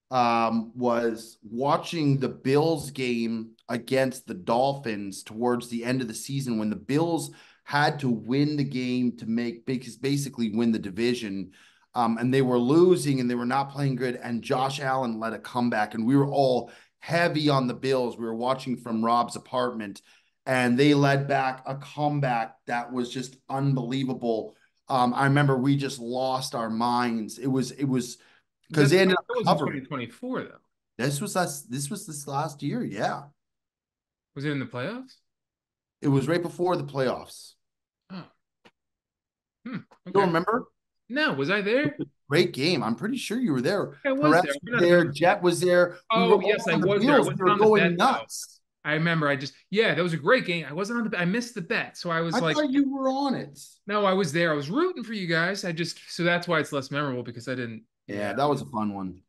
[SPEAKER 3] was watching the Bills game against the Dolphins towards the end of the season when the Bills had to win the game to make basically win the division. And they were losing and they were not playing good. And Josh Allen led a comeback, and we were all heavy on the Bills. We were watching from Rob's apartment, and they led back a comeback that was just unbelievable. I remember we just lost our minds. It was because
[SPEAKER 2] That
[SPEAKER 3] they ended up
[SPEAKER 2] was in
[SPEAKER 3] covering.
[SPEAKER 2] 2024 though.
[SPEAKER 3] This was us. This was this last year. Yeah,
[SPEAKER 2] Was it in the playoffs?
[SPEAKER 3] it was right before the playoffs.
[SPEAKER 2] Oh,
[SPEAKER 3] You don't
[SPEAKER 2] okay.
[SPEAKER 3] remember?
[SPEAKER 2] No, was I there?
[SPEAKER 3] Great game. I'm pretty sure you were there.
[SPEAKER 2] I was
[SPEAKER 3] Perez
[SPEAKER 2] there. I
[SPEAKER 3] was
[SPEAKER 2] might not have
[SPEAKER 3] there.
[SPEAKER 2] been.
[SPEAKER 3] Jet was there. We
[SPEAKER 2] Oh,
[SPEAKER 3] were all
[SPEAKER 2] yes, I
[SPEAKER 3] on the
[SPEAKER 2] was there. I
[SPEAKER 3] Bills. We
[SPEAKER 2] wasn't
[SPEAKER 3] were
[SPEAKER 2] on the bet
[SPEAKER 3] going
[SPEAKER 2] though.
[SPEAKER 3] nuts.
[SPEAKER 2] I remember. Yeah, that was a great game. I wasn't on the. I missed the bet, so I was
[SPEAKER 3] I
[SPEAKER 2] like,
[SPEAKER 3] thought you were on it.
[SPEAKER 2] no, I was there. I was rooting for you guys. So that's why it's less memorable because I didn't.
[SPEAKER 3] Yeah,
[SPEAKER 2] Yeah.
[SPEAKER 3] that was a fun one.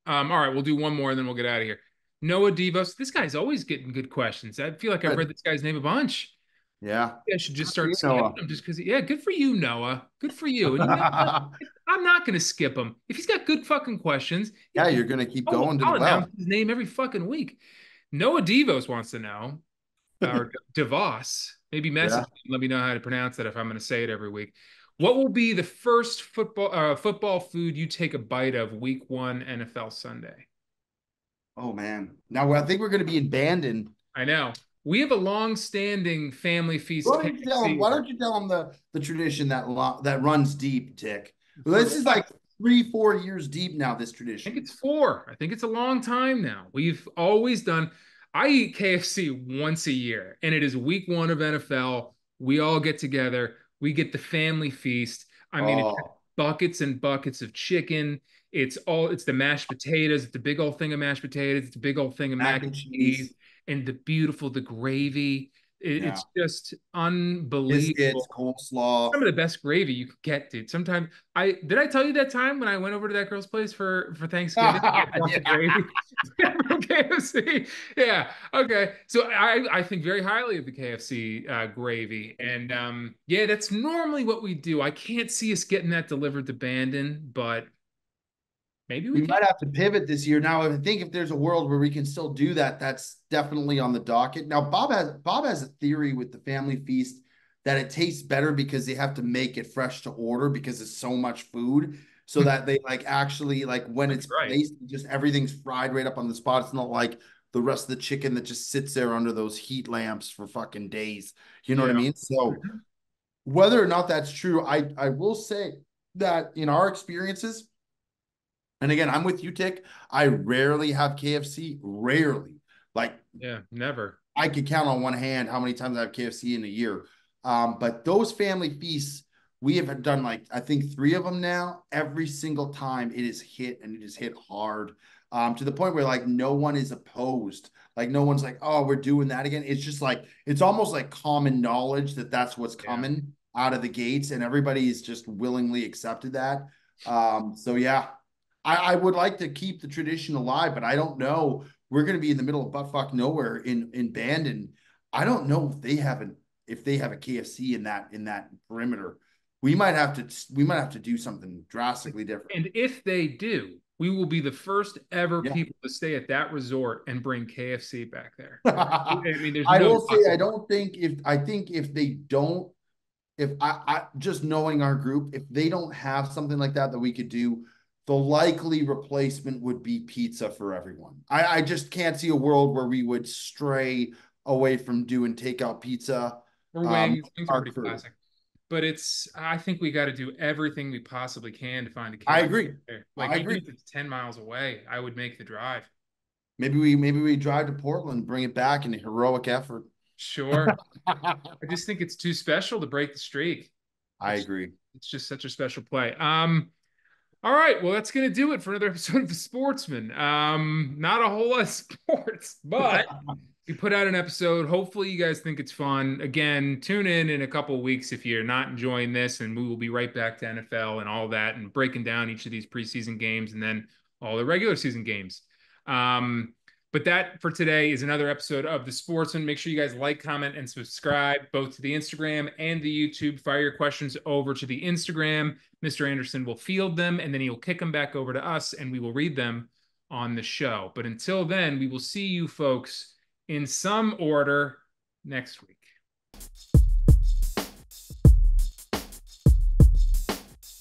[SPEAKER 2] All right, we'll do one more and then we'll get out of here. Noah Divos. This guy's always getting good questions. I feel like I've heard
[SPEAKER 3] Good.
[SPEAKER 2] this guy's name a bunch.
[SPEAKER 3] Yeah.
[SPEAKER 2] I should just
[SPEAKER 3] Good for
[SPEAKER 2] start
[SPEAKER 3] you,
[SPEAKER 2] skipping
[SPEAKER 3] Noah.
[SPEAKER 2] him just because. Yeah, good for you, Noah. Good for you. And you know what? I'm not going to skip him. If he's got good fucking questions,
[SPEAKER 3] Yeah, you're gonna keep
[SPEAKER 2] oh,
[SPEAKER 3] going to the
[SPEAKER 2] I'll announce
[SPEAKER 3] well.
[SPEAKER 2] his name every fucking week. Noah Divos wants to know, or DeVos, maybe
[SPEAKER 3] Yeah.
[SPEAKER 2] message me, let me know how to pronounce it if I'm going to say it every week. What will be the first football food you take a bite of week 1 NFL Sunday?
[SPEAKER 3] Oh man. Now I think we're gonna be in Bandon.
[SPEAKER 2] I know. We have a long-standing family feast
[SPEAKER 3] Why don't you tell him?
[SPEAKER 2] KFC
[SPEAKER 3] Why
[SPEAKER 2] here.
[SPEAKER 3] don't you tell him the tradition that runs deep, Tick?
[SPEAKER 2] For
[SPEAKER 3] This is
[SPEAKER 2] what?
[SPEAKER 3] like 3-4 years deep now. This
[SPEAKER 2] I think
[SPEAKER 3] tradition.
[SPEAKER 2] it's 4. I think it's a long time now. We've always done. I eat KFC once a year, and it is week 1 of NFL. We all get together. We get the family feast. I mean, it's
[SPEAKER 3] Oh,
[SPEAKER 2] buckets and buckets of chicken. It's the mashed potatoes. It's a big old thing of mashed potatoes. It's a big old thing of
[SPEAKER 3] mac
[SPEAKER 2] mac
[SPEAKER 3] and
[SPEAKER 2] and cheese,
[SPEAKER 3] cheese.
[SPEAKER 2] and the gravy.
[SPEAKER 3] Yeah.
[SPEAKER 2] It's just
[SPEAKER 3] Biscuits,
[SPEAKER 2] unbelievable.
[SPEAKER 3] coleslaw.
[SPEAKER 2] Some of the best gravy you could get, dude. Sometimes I tell you that time when I went over to that girl's place for Thanksgiving? I brought the
[SPEAKER 3] Yeah.
[SPEAKER 2] gravy from KFC. Yeah. Okay. So I think very highly of the KFC gravy, and yeah, that's normally what we do. I can't see us getting that delivered to Bandon, but maybe we
[SPEAKER 3] We
[SPEAKER 2] can.
[SPEAKER 3] might have to pivot this year. Now, I think if there's a world where we can still do that, that's definitely on the docket. Now, Bob has a theory with the family feast that it tastes better because they have to make it fresh to order because it's so much food. So that they like actually like when
[SPEAKER 2] Might be
[SPEAKER 3] it's
[SPEAKER 2] right.
[SPEAKER 3] placed, just everything's fried right up on the spot. It's not like the rest of the chicken that just sits there under those heat lamps for fucking days. You know what I
[SPEAKER 2] Yeah.
[SPEAKER 3] mean? So
[SPEAKER 2] Mhm.
[SPEAKER 3] whether or not that's true, I will say that in our experiences, and again, I'm with you, Tick. I rarely have KFC. Rarely. Like
[SPEAKER 2] Yeah. Never.
[SPEAKER 3] I could count on one hand how many times I have KFC in a year. But those family feasts, we have done like I think 3 of them now. Every single time it is hit and it is hit hard. To the point where like no one is opposed. Like no one's like, oh, we're doing that again. It's just like it's almost like common knowledge that that's what's
[SPEAKER 2] Yeah.
[SPEAKER 3] coming out of the gates, and everybody's just willingly accepted that. So yeah, I would like to keep the tradition alive, but I don't know. We're going to be in the middle of buttfuck nowhere in Bandon. I don't know if they have a KFC in that perimeter. We might have to do something drastically different.
[SPEAKER 2] And if they do, we will be the first ever
[SPEAKER 3] Yeah.
[SPEAKER 2] people to stay at that resort and bring KFC back there. I mean, there's
[SPEAKER 3] I
[SPEAKER 2] no
[SPEAKER 3] will say I
[SPEAKER 2] possible.
[SPEAKER 3] don't think if I think if they don't if I just knowing our group, if they don't have something like that we could do, the likely replacement would be pizza for everyone. I just can't see a world where we would stray away from doing takeout pizza.
[SPEAKER 2] Or wings. Wings are
[SPEAKER 3] Our
[SPEAKER 2] pretty
[SPEAKER 3] crew.
[SPEAKER 2] classic. But I think we got to do everything we possibly can to find a
[SPEAKER 3] I
[SPEAKER 2] KFC
[SPEAKER 3] agree.
[SPEAKER 2] there. Like,
[SPEAKER 3] I
[SPEAKER 2] even
[SPEAKER 3] agree.
[SPEAKER 2] if it's 10 miles away, I would make the drive.
[SPEAKER 3] Maybe we drive to Portland, bring it back in a heroic effort.
[SPEAKER 2] Sure. I just think it's too special to break the streak.
[SPEAKER 3] I
[SPEAKER 2] It's
[SPEAKER 3] agree.
[SPEAKER 2] it's just such a special play. All right, well, that's gonna do it for another episode of the Sportsman. Not a whole lot of sports, but we put out an episode. Hopefully, you guys think it's fun. Again, tune in a couple of weeks if you're not enjoying this, and we will be right back to NFL and all that, and breaking down each of these preseason games and then all the regular season games. Um, But that for today is another episode of The Sportsman. Make sure you guys like, comment, and subscribe both to the Instagram and the YouTube. Fire your questions over to the Instagram. Mr. Anderson will field them, and then he'll kick them back over to us, and we will read them on the show. But until then, we will see you folks in some order next week.